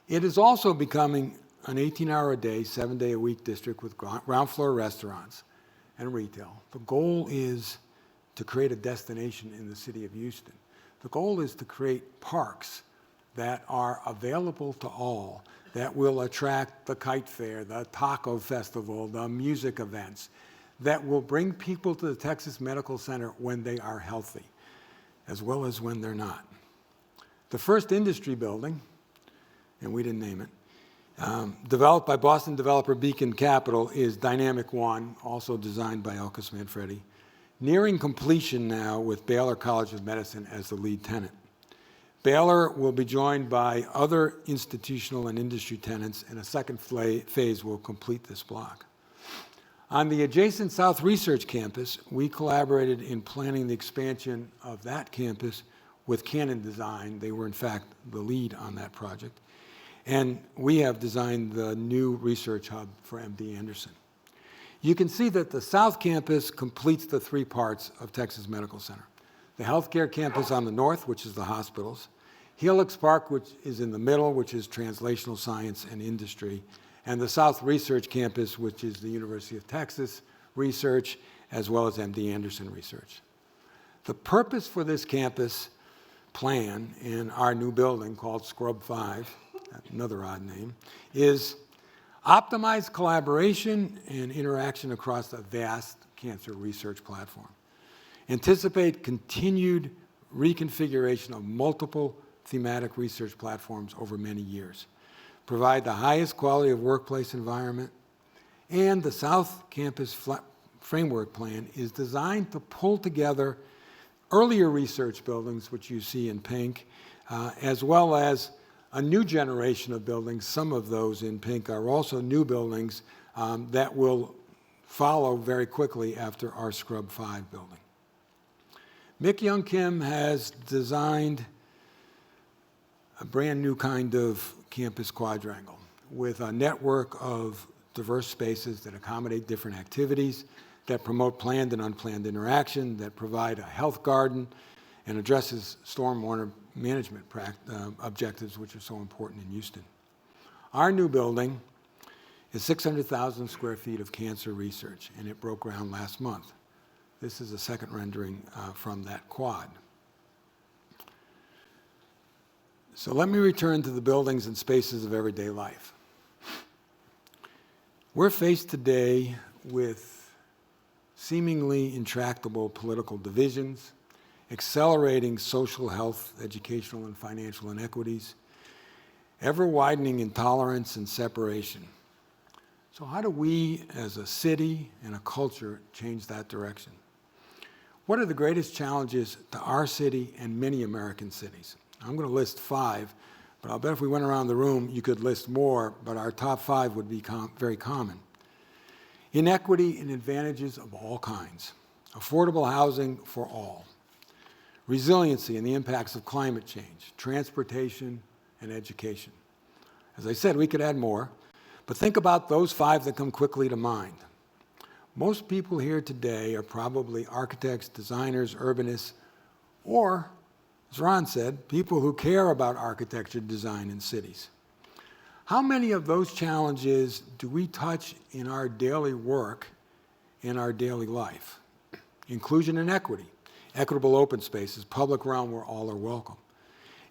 It is also becoming an 18-hour-a-day, 7-day-a-week district with ground-floor restaurants and retail. The goal is to create a destination in the city of Houston. The goal is to create parks that are available to all, that will attract the kite fair, the taco festival, the music events, that will bring people to the Texas Medical Center when they are healthy, as well as when they're not. The first industry building, and we didn't name it, developed by Boston developer Beacon Capital, is Dynamic One, also designed by Elkis Manfredi, nearing completion now with Baylor College of Medicine as the lead tenant. Baylor will be joined by other institutional and industry tenants, and a second phase will complete this block. On the adjacent South Research Campus, we collaborated in planning the expansion of that campus with Canon Design. They were, in fact, the lead on that project. And we have designed the new research hub for MD Anderson. You can see that the South Campus completes the 3 parts of Texas Medical Center. The healthcare campus on the north, which is the hospitals, Helix Park, which is in the middle, which is translational science and industry, and the South Research Campus, which is the University of Texas Research, as well as MD Anderson Research. The purpose for this campus plan in our new building called Scrub 5, another odd name, is optimize collaboration and interaction across the vast cancer research platform. Anticipate continued reconfiguration of multiple thematic research platforms over many years. Provide the highest quality of workplace environment. And the South Campus Framework Plan is designed to pull together earlier research buildings, which you see in pink, as well as a new generation of buildings. Some of those in pink are also new buildings that will follow very quickly after our Scrub 5 building. Mick Young Kim has designed a brand new kind of campus quadrangle with a network of diverse spaces that accommodate different activities, that promote planned and unplanned interaction, that provide a health garden, and addresses stormwater management objectives, which are so important in Houston. Our new building is 600,000 square feet of cancer research, and it broke ground last month. This is a second rendering from that quad. So let me return to the buildings and spaces of everyday life. We're faced today with seemingly intractable political divisions, accelerating social, health, educational, and financial inequities, ever-widening intolerance and separation. So how do we, as a city and a culture, change that direction? What are the greatest challenges to our city and many American cities? I'm going to list 5, but I'll bet if we went around the room, you could list more, but our top 5 would be very common. Inequity and advantages of all kinds. Affordable housing for all. Resiliency and the impacts of climate change. Transportation and education. As I said, we could add more, but think about those 5 that come quickly to mind. Most people here today are probably architects, designers, urbanists, or as Ron said, people who care about architecture, design, and cities. How many of those challenges do we touch in our daily work, in our daily life? Inclusion and equity, equitable open spaces, public realm where all are welcome.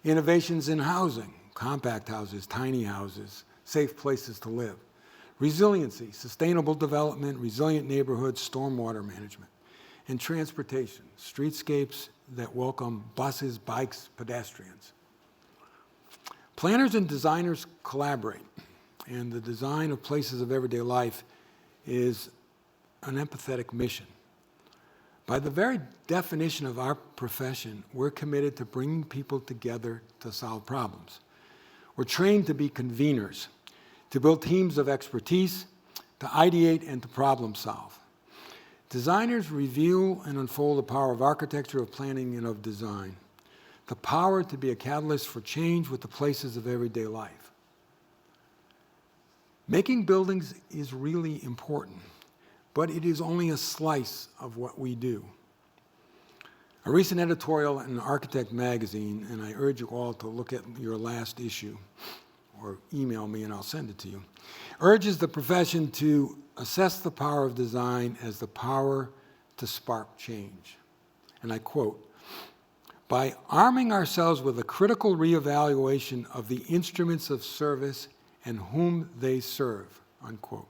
Innovations in housing, compact houses, tiny houses, safe places to live. Resiliency, sustainable development, resilient neighborhoods, stormwater management. And transportation, streetscapes that welcome buses, bikes, pedestrians. Planners and designers collaborate, and the design of places of everyday life is an empathetic mission. By the very definition of our profession, we're committed to bringing people together to solve problems. We're trained to be conveners, to build teams of expertise, to ideate and to problem solve. Designers reveal and unfold the power of architecture, of planning, and of design. The power to be a catalyst for change with the places of everyday life. Making buildings is really important, but it is only a slice of what we do. A recent editorial in Architect magazine, and I urge you all to look at your last issue, or email me and I'll send it to you, urges the profession to assess the power of design as the power to spark change. And I quote, "By arming ourselves with a critical reevaluation of the instruments of service and whom they serve," unquote.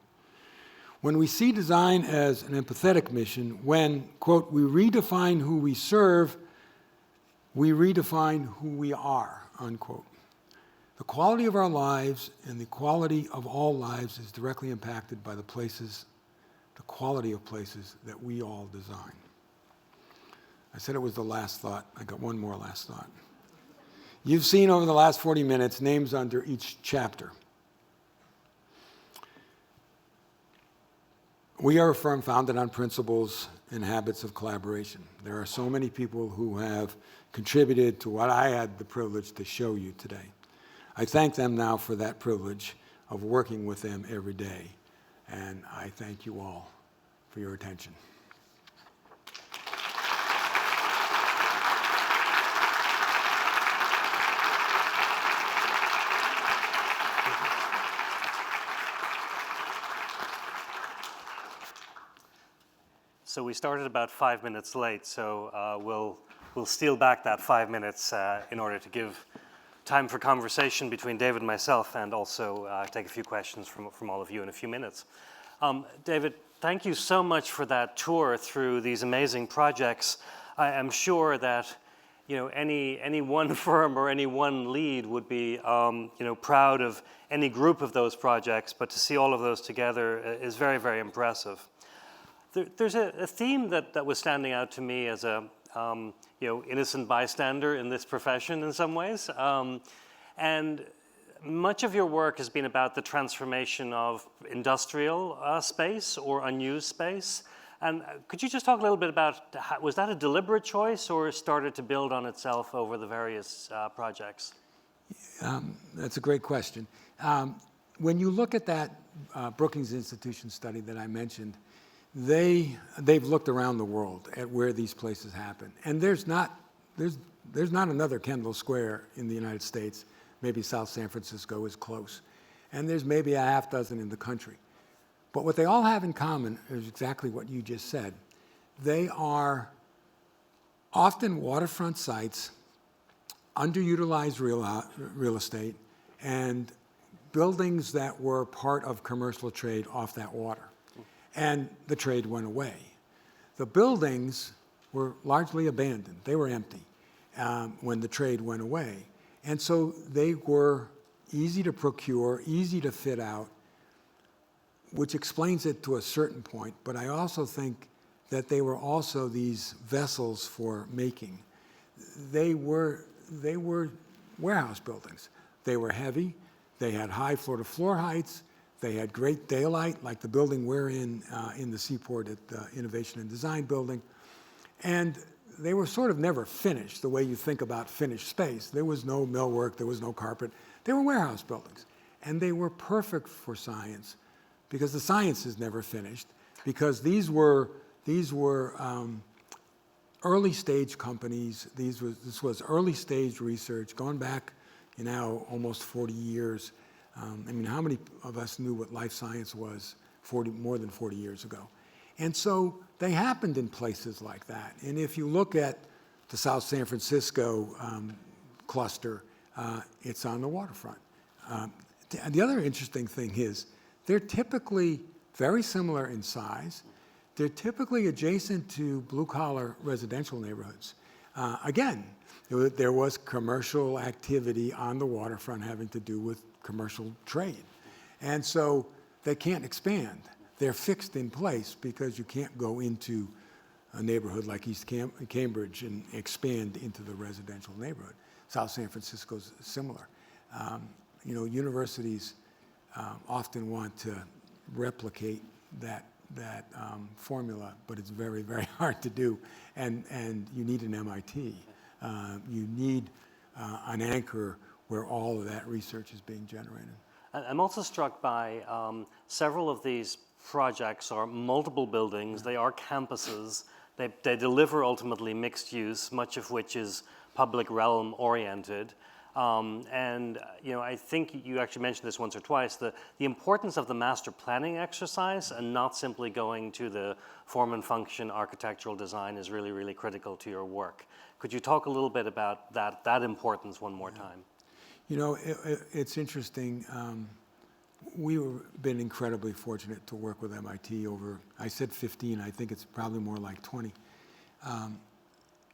When we see design as an empathetic mission, when, quote, we redefine who we serve, we redefine who we are, unquote. The quality of our lives and the quality of all lives is directly impacted by the quality of places that we all design. I said it was the last thought. I got one more last thought. You've seen over the last 40 minutes names under each chapter. We are a firm founded on principles and habits of collaboration. There are so many people who have contributed to what I had the privilege to show you today. I thank them now for that privilege of working with them every day, and I thank you all for your attention. So we started about 5 minutes late, so we'll steal back that 5 minutes in order to give time for conversation between David and myself, and also take a few questions from all of you in a few minutes. David, thank you so much for that tour through these amazing projects. I am sure that any one firm or any one lead would be proud of any group of those projects, but to see all of those together is very, very impressive. There's a theme that was standing out to me as a innocent bystander in this profession in some ways. And much of your work has been about the transformation of industrial space or unused space. And could you just talk a little bit about, was that a deliberate choice or started to build on itself over the various projects? That's a great question. When you look at that Brookings Institution study that I mentioned, they've looked around the world at where these places happen, and there's not another Kendall Square in the United States. Maybe South San Francisco is close, and there's maybe a half dozen in the country. But what they all have in common is exactly what you just said. They are often waterfront sites, underutilized real estate, and buildings that were part of commercial trade off that water. And the trade went away. The buildings were largely abandoned. They were empty when the trade went away. And so they were easy to procure, easy to fit out, which explains it to a certain point. But I also think that they were also these vessels for making. They were warehouse buildings. They were heavy. They had high floor-to-floor heights. They had great daylight, like the building we're in the Seaport at the Innovation and Design Building. And they were sort of never finished the way you think about finished space. There was no millwork, there was no carpet. They were warehouse buildings. And they were perfect for science because the science is never finished, because these were early stage companies. This was early stage research going back, almost 40 years. I mean, how many of us knew what life science was more than 40 years ago? And so they happened in places like that. And if you look at the South San Francisco cluster, it's on the waterfront. The other interesting thing is they're typically very similar in size. They're typically adjacent to blue-collar residential neighborhoods. Again, there was commercial activity on the waterfront having to do with commercial trade. And so they can't expand. They're fixed in place because you can't go into a neighborhood like East Cambridge and expand into the residential neighborhood. South San Francisco's similar. Universities often want to replicate that formula, but it's very, very hard to do. And you need an MIT. You need an anchor where all of that research is being generated. I'm also struck by several of these projects are multiple buildings. They are campuses. They deliver ultimately mixed use, much of which is public realm oriented. I think you actually mentioned this once or twice, the importance of the master planning exercise and not simply going to the form and function architectural design is really, really critical to your work. Could you talk a little bit about that importance one more time? It's interesting. We've been incredibly fortunate to work with MIT over, I said 15, I think it's probably more like 20.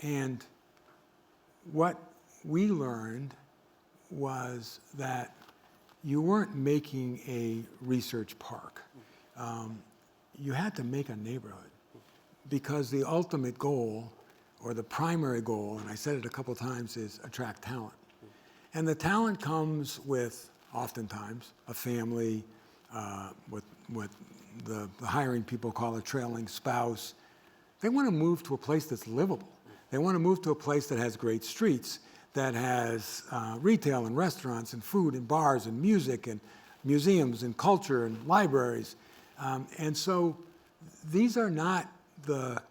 And what we learned was that you weren't making a research park. You had to make a neighborhood because the ultimate goal, or the primary goal, and I said it a couple times, is attract talent. And the talent comes with, oftentimes, a family, what the hiring people call a trailing spouse. They want to move to a place that's livable. They want to move to a place that has great streets, that has retail and restaurants and food and bars and music and museums and culture and libraries. And so these are not the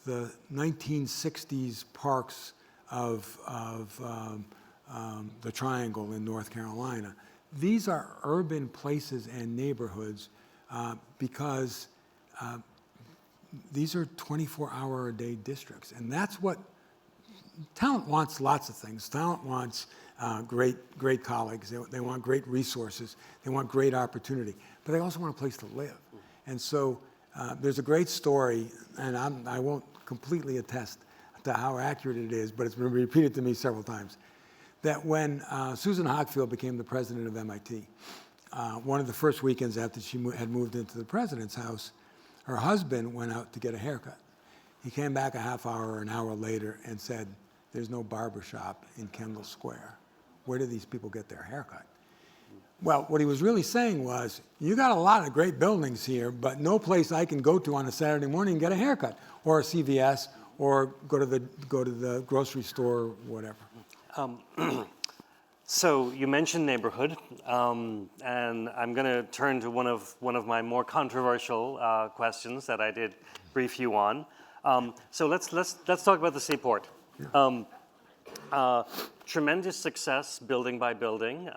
1960s parks of the Triangle in North Carolina. These are urban places and neighborhoods because these are 24-hour-a-day districts. And that's what talent wants. Lots of things. Talent wants great colleagues. They want great resources. They want great opportunity. But they also want a place to live. And so there's a great story, and I won't completely attest to how accurate it is, but it's been repeated to me several times, that when Susan Hockfield became the president of MIT, one of the first weekends after she had moved into the president's house, her husband went out to get a haircut. He came back a half hour or an hour later and said, "There's no barber shop in Kendall Square. Where do these people get their haircut?" Well, what he was really saying was, you got a lot of great buildings here, but no place I can go to on a Saturday morning and get a haircut, or a CVS, or go to the grocery store, or whatever. So you mentioned neighborhood, and I'm going to turn to one of my more controversial questions that I did brief you on. So let's talk about the seaport. Yeah. Tremendous success, building by building.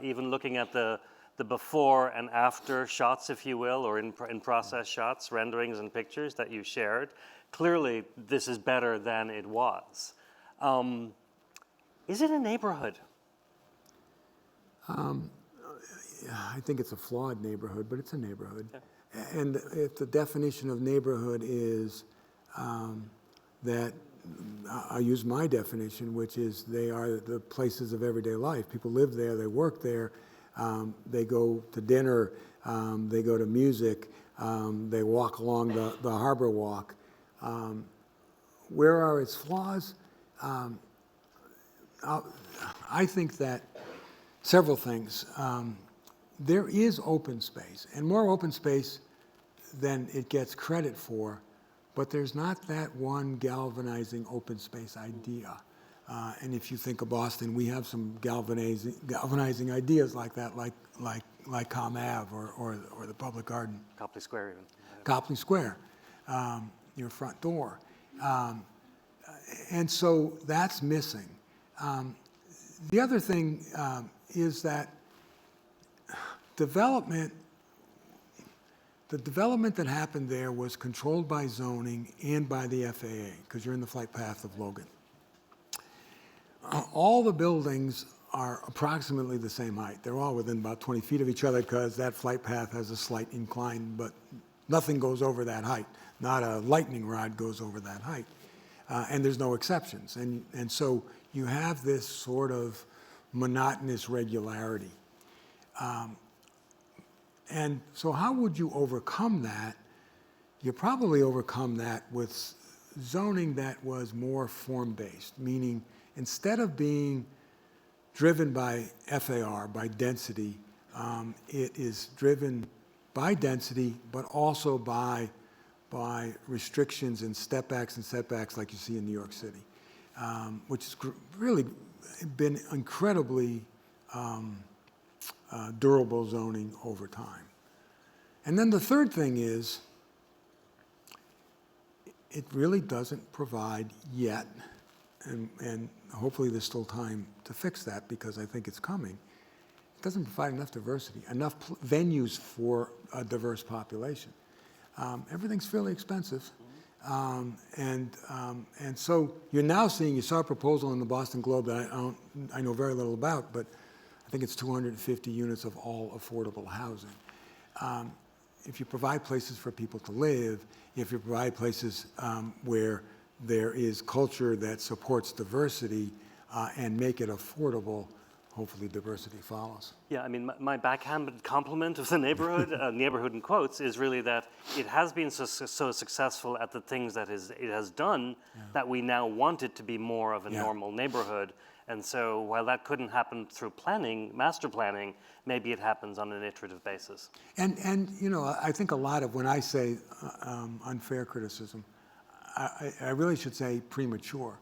Even looking at the before and after shots, if you will, or in process shots, renderings and pictures that you shared. Clearly, this is better than it was. Is it a neighborhood? I think it's a flawed neighborhood, but it's a neighborhood. Yeah. And if the definition of neighborhood is that, I'll use my definition, which is they are the places of everyday life. People live there, they work there, they go to dinner, they go to music, they walk along the harbor walk. Where are its flaws? I think that several things. There is open space, and more open space than it gets credit for, but there's not that one galvanizing open space idea. And if you think of Boston, we have some galvanizing ideas like that, like Com Ave or the Public Garden. Copley Square even. Copley Square, your front door. And so that's missing. The other thing is that development, the development that happened there was controlled by zoning and by the FAA, because you're in the flight path of Logan. All the buildings are approximately the same height. They're all within about 20 feet of each other because that flight path has a slight incline, but nothing goes over that height. Not a lightning rod goes over that height. And there's no exceptions. And so you have this sort of monotonous regularity. And so how would you overcome that? You probably overcome that with zoning that was more form-based, meaning instead of being driven by FAR, by density, it is driven by density, but also by restrictions and step-backs and setbacks like you see in New York City, which has really been incredibly durable zoning over time. And then the third thing is, it really doesn't provide yet, and hopefully there's still time to fix that because I think it's coming. It doesn't provide enough diversity, enough venues for a diverse population. Everything's fairly expensive. And so you're now seeing, you saw a proposal in the Boston Globe that I know very little about, but I think it's 250 units of all affordable housing. If you provide places for people to live, if you provide places where there is culture that supports diversity and make it affordable, hopefully diversity follows. Yeah, I mean, my backhanded compliment of the neighborhood, neighborhood in quotes, is really that it has been so successful at the things that it has done that we now want it to be more of a normal neighborhood. And so while that couldn't happen through planning, master planning, maybe it happens on an iterative basis. And you know, I think a lot of when I say unfair criticism, I really should say premature.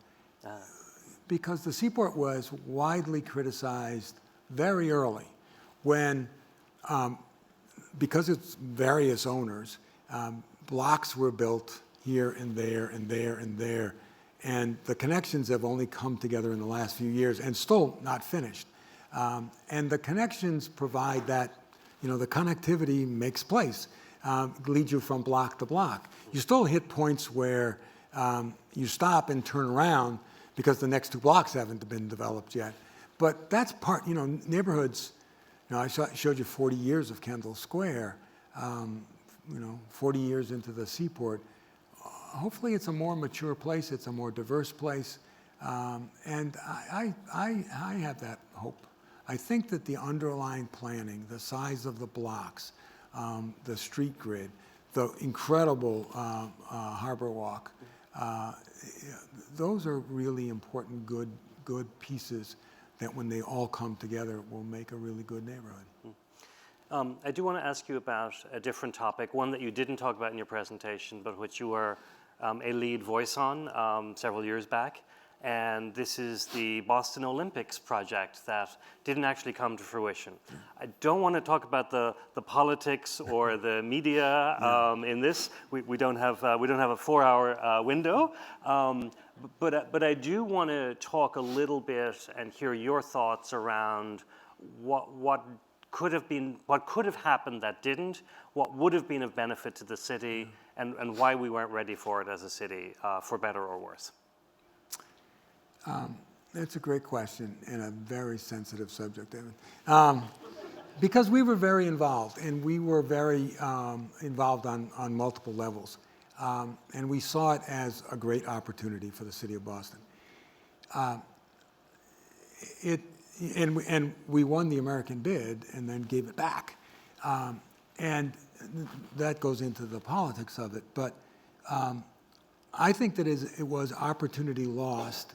Because the Seaport was widely criticized very early when, because it's various owners, blocks were built here and there and there and there, and the connections have only come together in the last few years and still not finished. And the connections provide that, you know, the connectivity makes place, leads you from block to block. You still hit points where you stop and turn around because the next 2 blocks haven't been developed yet. But that's part, you know, neighborhoods, you know, I showed you 40 years of Kendall Square, you know, 40 years into the Seaport. Hopefully it's a more mature place, it's a more diverse place, and I have that hope. I think that the underlying planning, the size of the blocks, the street grid, the incredible Harbor Walk, those are really important, good pieces that when they all come together will make a really good neighborhood. I do want to ask you about a different topic, one that you didn't talk about in your presentation, but which you were a lead voice on several years back. And this is the Boston Olympics project that didn't actually come to fruition. I don't want to talk about the politics or the media in this. We don't have a 4-hour window, but I do want to talk a little bit and hear your thoughts around what could have happened that didn't, what would have been of benefit to the city, and why we weren't ready for it as a city, for better or worse. That's a great question and a very sensitive subject, David. Because we were very involved, and we were very involved on multiple levels. And we saw it as a great opportunity for the city of Boston. And we won the American bid and then gave it back. And that goes into the politics of it. But I think that it was opportunity lost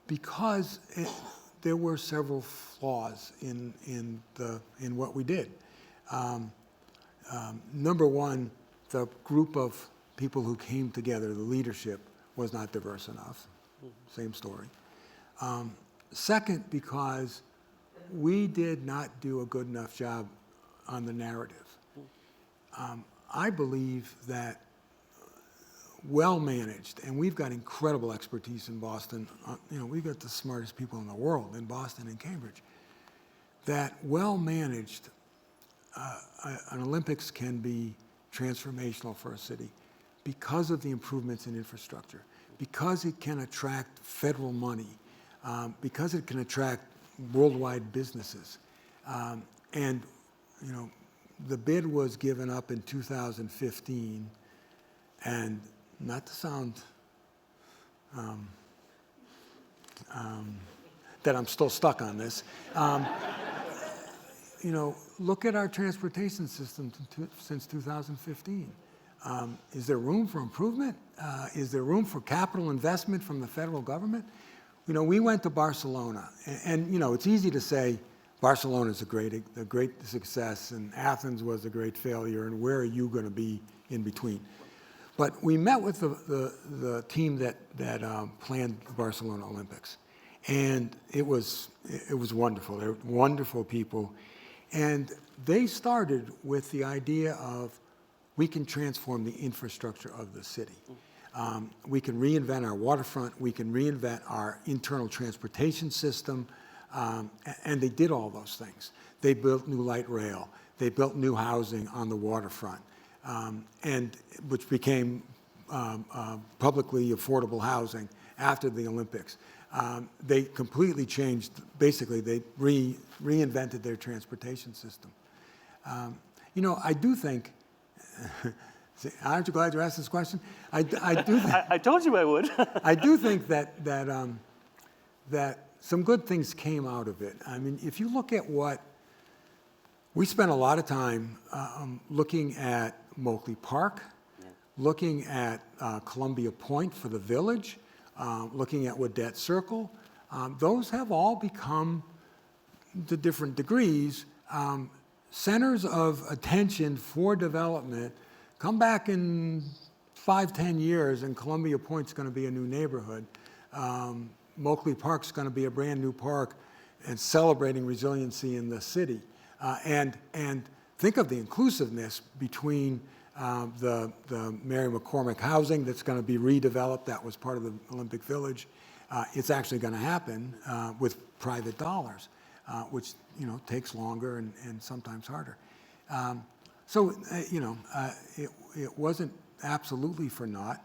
because there were several flaws in what we did. Number one, the group of people who came together, the leadership, was not diverse enough. Same story. Second, because we did not do a good enough job on the narrative. I believe that well managed, and we've got incredible expertise in Boston. We've got the smartest people in the world in Boston and Cambridge. That well managed, an Olympics can be transformational for a city because of the improvements in infrastructure, because it can attract federal money, because it can attract worldwide businesses. And the bid was given up in 2015, and not to sound that I'm still stuck on this, look at our transportation system since 2015. Is there room for improvement? Is there room for capital investment from the federal government? We went to Barcelona, and it's easy to say Barcelona is a great success, and Athens was a great failure, and where are you going to be in between? But we met with the team that planned the Barcelona Olympics, and it was wonderful. They're wonderful people, and they started with the idea of we can transform the infrastructure of the city. We can reinvent our waterfront. We can reinvent our internal transportation system, and they did all those things. They built new light rail. They built new housing on the waterfront, and which became publicly affordable housing after the Olympics. They completely changed, basically, they reinvented their transportation system. I do think, aren't you glad you asked this question? I do think, I told you I would. I do think that some good things came out of it. I mean, if you look at we spent a lot of time looking at Moakley Park, looking at Columbia Point for the village, looking at Waddett Circle. Those have all become, to different degrees, centers of attention for development. Come back in 5-10 years, and Columbia Point's going to be a new neighborhood. Moakley Park's going to be a brand new park, and celebrating resiliency in the city. And think of the inclusiveness between the Mary McCormick housing that's going to be redeveloped. That was part of the Olympic Village. It's actually going to happen with private dollars, which takes longer and sometimes harder. It wasn't absolutely for naught.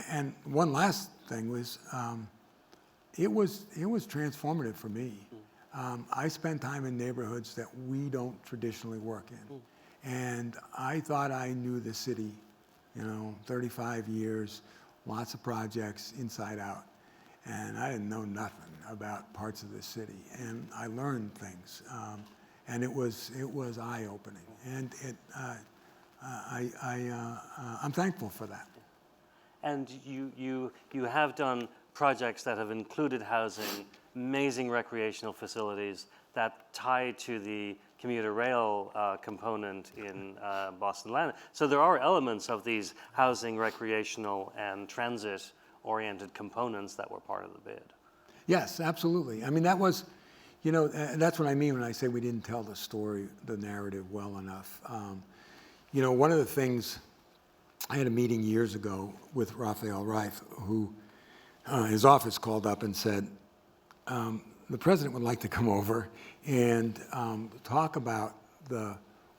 And one last thing was, it was transformative for me. I spent time in neighborhoods that we don't traditionally work in. And I thought I knew the city, 35 years, lots of projects inside out. And I didn't know nothing about parts of the city. And I learned things. And it was eye-opening. And I'm thankful for that. And you have done projects that have included housing, amazing recreational facilities that tie to the commuter rail component in Boston Land. So there are elements of these housing, recreational, and transit-oriented components that were part of the bid. Yes, absolutely. I mean, that was, that's what I mean when I say we didn't tell the story, the narrative well enough. One of the things, I had a meeting years ago with Raphael Reif, who his office called up and said, the president would like to come over and talk about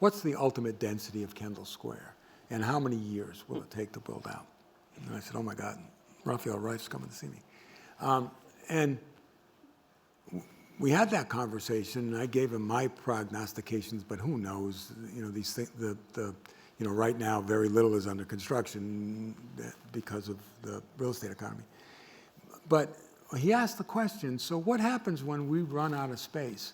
what's the ultimate density of Kendall Square and how many years will it take to build out. And I said, oh my God, Raphael Reif's coming to see me. And we had that conversation, and I gave him my prognostications, but who knows? These things, right now, very little is under construction because of the real estate economy. But he asked the question, so what happens when we run out of space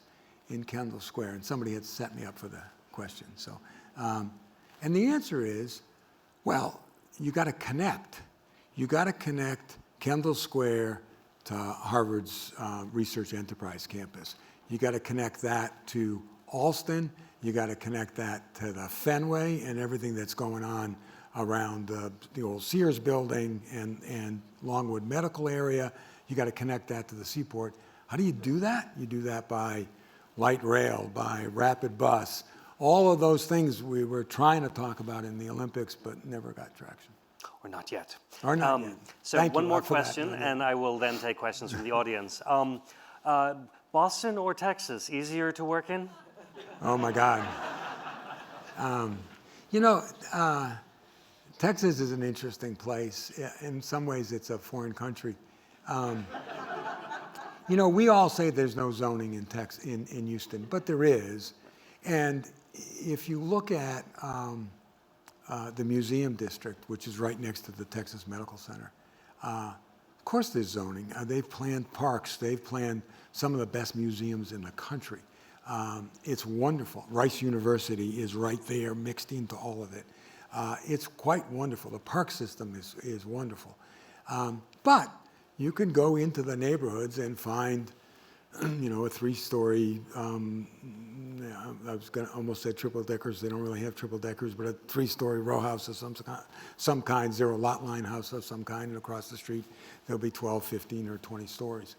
in Kendall Square? And somebody had set me up for the question. So, and the answer is, well, you got to connect. You got to connect Kendall Square to Harvard's Research Enterprise campus. You got to connect that to Alston. You got to connect that to the Fenway and everything that's going on around the old Sears building and Longwood Medical area. You got to connect that to the seaport. How do you do that? You do that by light rail, by rapid bus. All of those things we were trying to talk about in the Olympics, but never got traction. Or not yet. Or not yet. So Thank one you more for that. question, and I will then take questions from the audience. Boston or Texas, easier to work in? Oh my God. You know, Texas is an interesting place. In some ways, it's a foreign country. You know, we all say there's no zoning in Houston, but there is. And if you look at the museum district, which is right next to the Texas Medical Center, of course there's zoning. They've planned parks. They've planned some of the best museums in the country. It's wonderful. Rice University is right there, mixed into all of it. It's quite wonderful. The park system is wonderful. But you can go into the neighborhoods and find, you know, a three-story, I was going to almost say triple-deckers. They don't really have triple-deckers, but a three-story row house of some kind, zero lot line house of some kind, and across the street there'll be 12, 15, or 20 stories.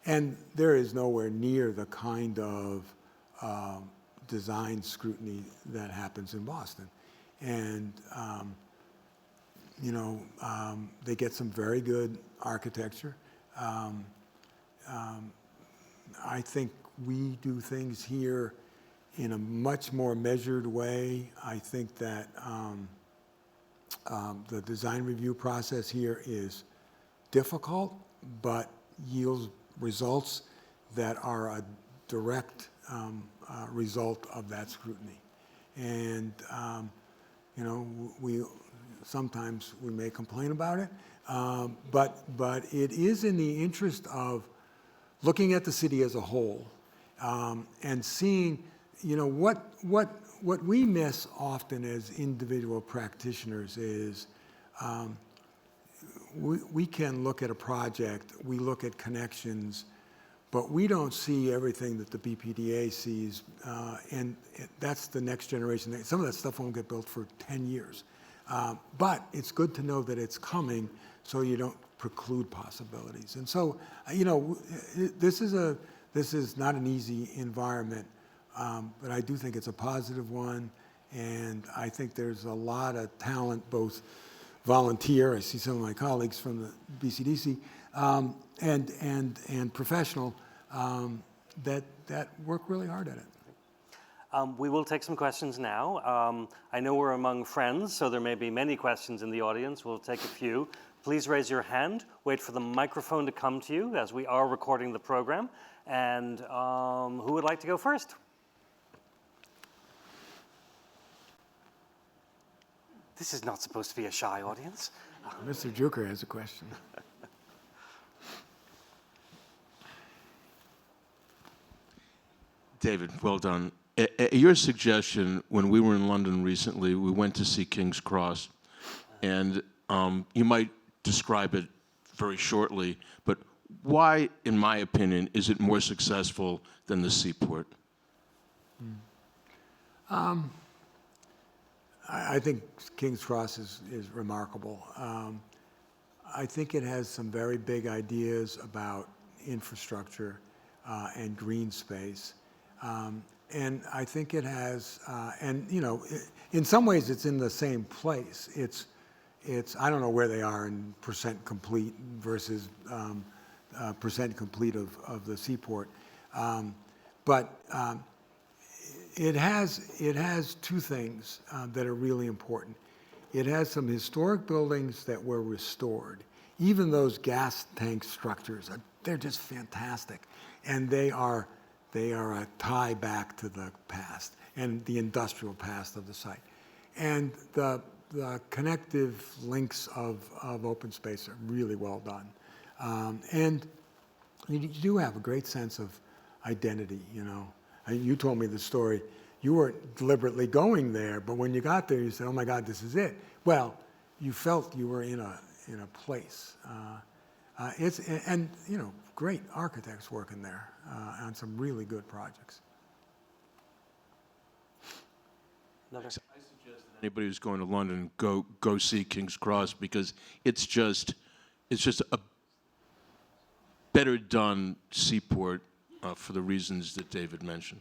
And there is nowhere near the kind of design scrutiny that happens in Boston. And you know, they get some very good architecture. I think we do things here in a much more measured way. I think that the design review process here is difficult, but yields results that are a direct result of that scrutiny. And you know, sometimes we may complain about it, but it is in the interest of looking at the city as a whole and seeing, you know, what we miss often as individual practitioners is we can look at a project, we look at connections, but we don't see everything that the BPDA sees, and that's the next generation. Some of that stuff won't get built for 10 years. But it's good to know that it's coming so you don't preclude possibilities. And so, you know, this is not an easy environment, but I do think it's a positive one. And I think there's a lot of talent, both volunteer, I see some of my colleagues from the BCDC, and professional that work really hard at it. We will take some questions now. I know we're among friends, so there may be many questions in the audience. We'll take a few. Please raise your hand. Wait for the microphone to come to you, as we are recording the program. And who would like to go first? This is not supposed to be a shy audience. Mr. Druker has a question. David, well done. At your suggestion, when we were in London recently, we went to see King's Cross, and you might describe it very shortly, but why, in my opinion, is it more successful than the Seaport? I think King's Cross is remarkable. I think it has some very big ideas about infrastructure and green space. And I think it has, and you know, in some ways it's in the same place. It's I don't know where they are in percent complete versus percent complete of the Seaport, but it has two things that are really important. It has some historic buildings that were restored. Even those gas tank structures, they're just fantastic, and they are a tie back to the past and the industrial past of the site. And the connective links of open space are really well done. And you do have a great sense of identity, you know. You told me the story. You weren't deliberately going there, but when you got there, you said, "Oh my God, this is it." Well, you felt you were in a place. And you know, great architects working there on some really good projects. I suggest that anybody who's going to London go see King's Cross, because it's just a better done Seaport for the reasons that David mentioned.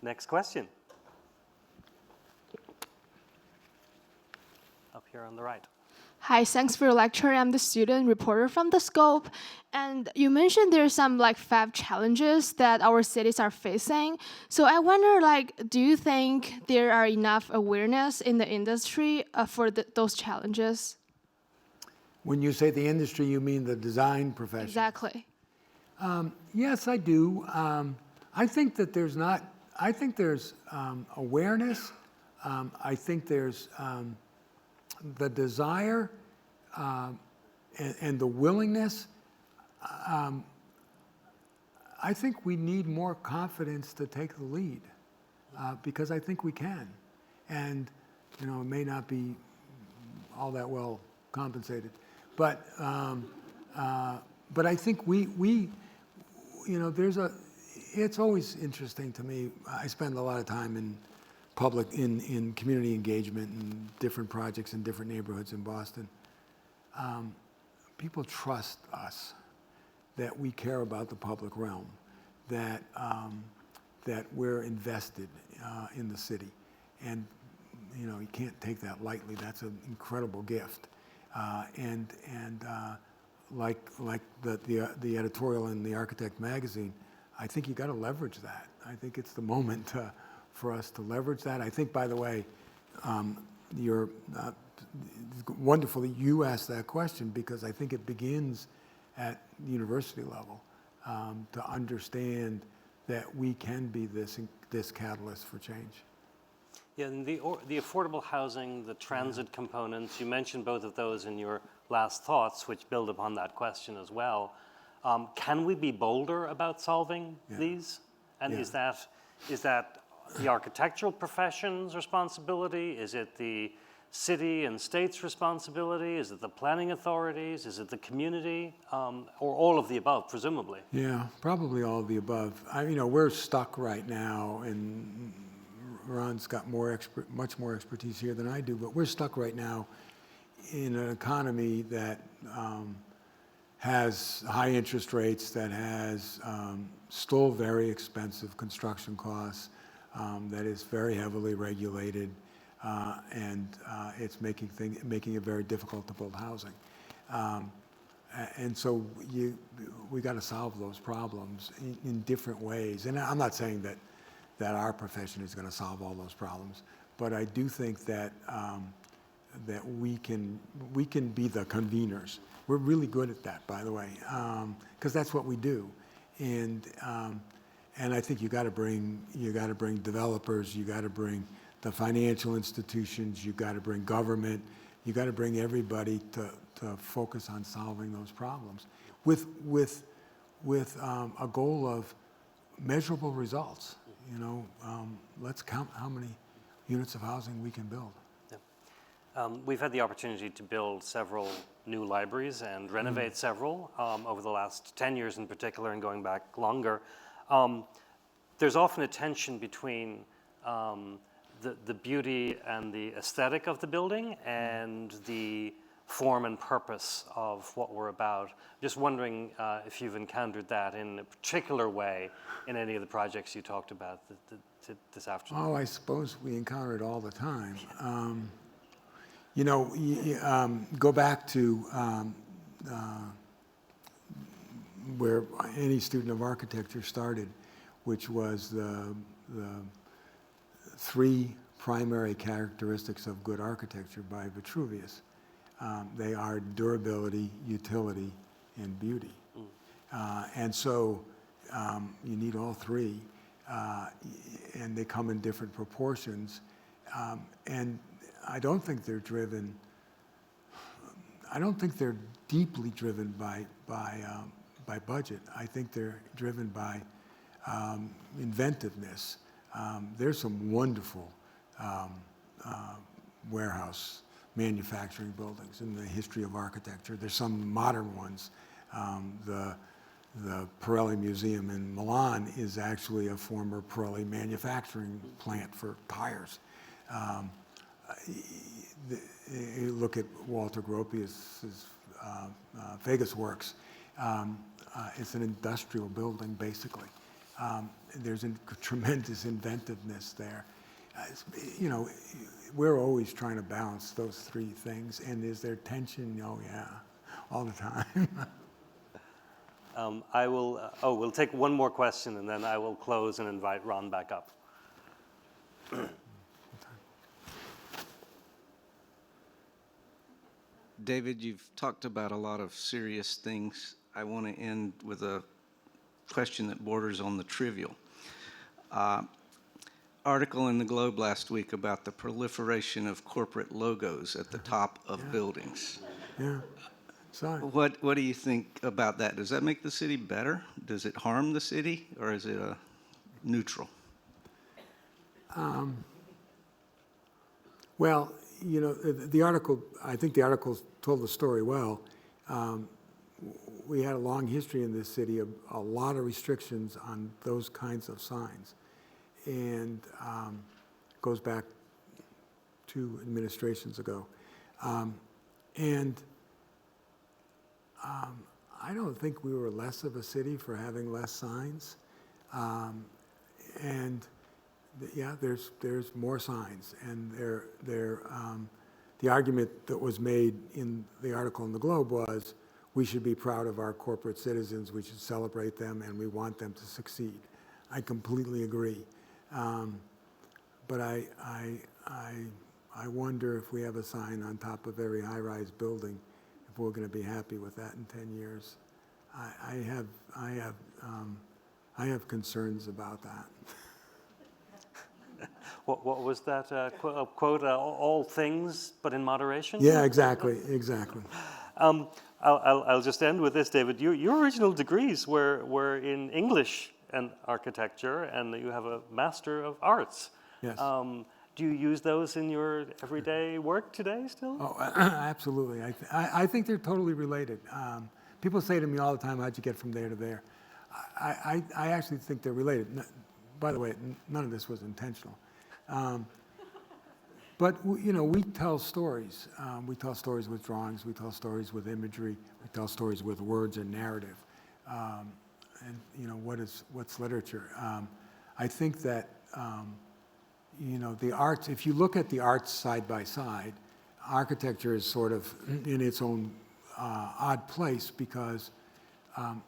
Next question. here on the right. Hi, thanks for your lecture. I'm the student reporter from The Scope. And you mentioned there's some like 5 challenges that our cities are facing. So I wonder, like, do you think there are enough awareness in the industry for those challenges? When you say the industry, you mean the design profession? Exactly. Yes, I do. I think that there's not, I think there's awareness. I think there's the desire and the willingness. I think we need more confidence to take the lead because I think we can. And, you know, it may not be all that well compensated. But I think we you know, it's always interesting to me. I spend a lot of time in in community engagement and different projects in different neighborhoods in Boston. People trust us that we care about the public realm, that we're invested in the city. And, you know, you can't take that lightly. That's an incredible gift. Like the editorial in the Architect magazine, I think you got to leverage that. I think it's the moment for us to leverage that. I think, by the way, you're wonderful that you asked that question because I think it begins at the university level to understand that we can be this catalyst for change. Yeah, and the affordable housing, the transit components, you mentioned both of those in your last thoughts, which build upon that question as well. Can we be bolder about solving these? And is that the architectural profession's responsibility? Is it the city and state's responsibility? Is it the planning authorities? Is it the community? Or all of the above, presumably? Yeah, probably all of the above. You know, we're stuck right now, and Ron's got much more expertise here than I do, but we're stuck right now in an economy that has high interest rates, that has still very expensive construction costs, that is very heavily regulated, and it's making it very difficult to build housing. And so we got to solve those problems in different ways. And I'm not saying that our profession is going to solve all those problems, but I do think that we can be the conveners. We're really good at that, by the way, because that's what we do. And I think you got to bring developers, you got to bring the financial institutions, you got to bring government, you got to bring everybody to focus on solving those problems with a goal of measurable results. You know, let's count how many units of housing we can build. We've had the opportunity to build several new libraries and renovate several over the last 10 years in particular, and going back longer. There's often a tension between the beauty and the aesthetic of the building and the form and purpose of what we're about. Just wondering if you've encountered that in a particular way in any of the projects you talked about this afternoon. Oh, I suppose we encounter it all the time. You know, go back to where any student of architecture started, which was the 3 primary characteristics of good architecture by Vitruvius. They are durability, utility, and beauty. And so you need all 3, and they come in different proportions. And I don't think they're driven. I don't think they're deeply driven by budget. I think they're driven by inventiveness. There's some wonderful warehouse manufacturing buildings in the history of architecture. There's some modern ones. The Pirelli Museum in Milan is actually a former Pirelli manufacturing plant for tires. You look at Walter Gropius's Vegas Works. It's an industrial building, basically. There's a tremendous inventiveness there. you know, we're always trying to balance those three things. And is there tension? Oh, yeah, all the time. We'll take one more question, and then I will close and invite Ron back up. David, you've talked about a lot of serious things. I want to end with a question that borders on the trivial. Article in the Globe last week about the proliferation of corporate logos at the top of buildings. Yeah. Sorry. What do you think about that? Does that make the city better? Does it harm the city, or is it neutral? Well, you know, the article, I think the article told the story well. We had a long history in this city of a lot of restrictions on those kinds of signs. And goes back 2 administrations ago. I don't think we were less of a city for having less signs. Yeah, there's more signs, and the argument that was made in the article in the Globe was we should be proud of our corporate citizens, we should celebrate them, and we want them to succeed. I completely agree, but I wonder if we have a sign on top of every high-rise building, if we're going to be happy with that in 10 years. I have concerns about that. What was that quote? All things, but in moderation? Yeah, exactly. I'll just end with this, David. Your original degrees were in English and architecture, and you have a Master of Arts. Yes. Do you use those in your everyday work today still? Oh, absolutely. I think they're totally related. People say to me all the time, how'd you get from there to there? I actually think they're related. By the way, none of this was intentional. But you know, we tell stories. We tell stories with drawings. We tell stories with imagery. We tell stories with words and narrative. And you know, what's literature? I think that you know, the arts. If you look at the arts side by side, architecture is sort of in its own odd place because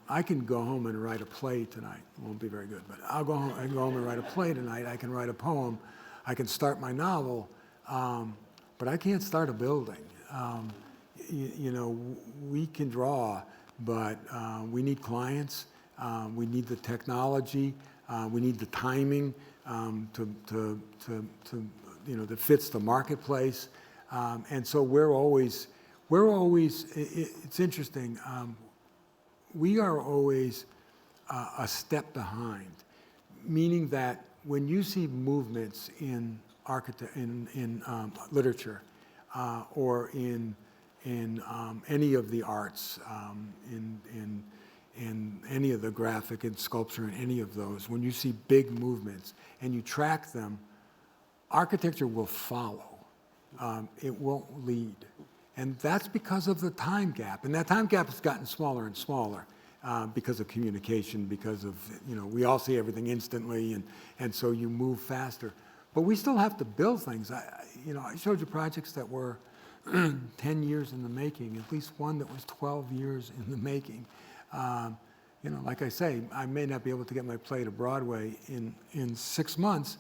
I can go home and write a play tonight. It won't be very good, but I can go home and write a play tonight. I can write a poem. I can start my novel, but I can't start a building. You know, we can draw, but we need clients. We need the technology. We need the timing you know, that fits the marketplace. And so we're always. It's interesting. We are always a step behind, meaning that when you see movements in literature or in any of the arts, in any of the graphic and sculpture and any of those, when you see big movements and you track them, architecture will follow. It won't lead. And that's because of the time gap. And that time gap has gotten smaller and smaller because of communication, because of, you know, we all see everything instantly, and so you move faster. But we still have to build things. You know, I showed you projects that were 10 years in the making, at least one that was 12 years in the making. You know, like I say, I may not be able to get my play to Broadway in 6 months,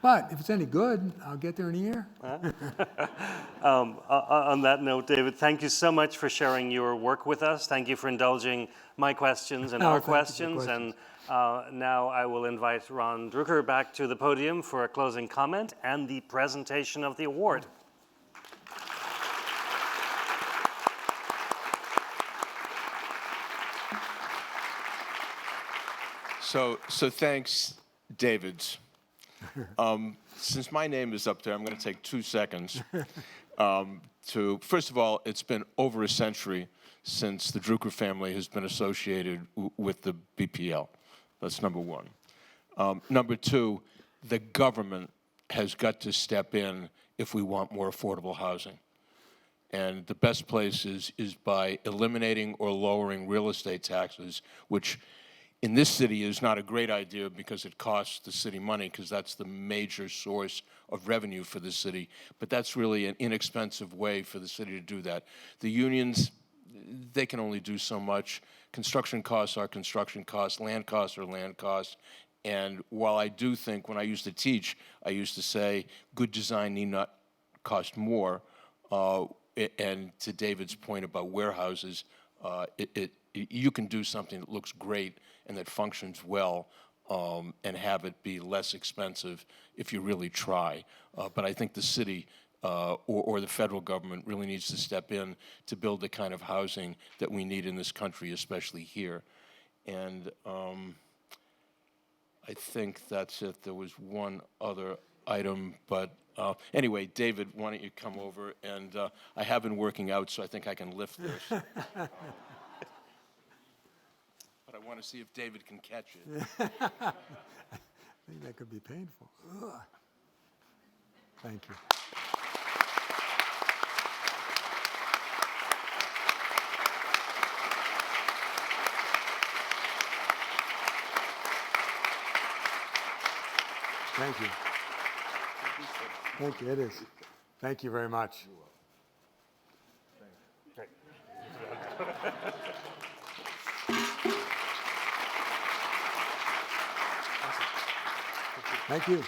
but if it's any good, I'll get there in a year. On that note, David, thank you so much for sharing your work with us. Thank you for indulging my questions and our questions. And now I will invite Ron Druker back to the podium for a closing comment and the presentation of the award. So thanks, David. Since my name is up there, I'm going to take 2 seconds to, first of all, it's been over a century since the Druker family has been associated with the BPL. That's number one. Number two, the government has got to step in if we want more affordable housing. And the best place is by eliminating or lowering real estate taxes, which in this city is not a great idea because it costs the city money, because that's the major source of revenue for the city. But that's really an inexpensive way for the city to do that. The unions, they can only do so much. Construction costs are construction costs, land costs are land costs. And while I do think, when I used to teach, I used to say, good design need not cost more. And to David's point about warehouses, you can do something that looks great and that functions well, and have it be less expensive if you really try. But I think the city or the federal government really needs to step in to build the kind of housing that we need in this country, especially here. And I think that's it. There was one other item, but anyway, David, why don't you come over? And I have been working out, so I think I can lift this. But I want to see if David can catch it. I think that could be painful. Ugh. Thank you. Thank you. Thank you. It is. Thank you very much. Thank you.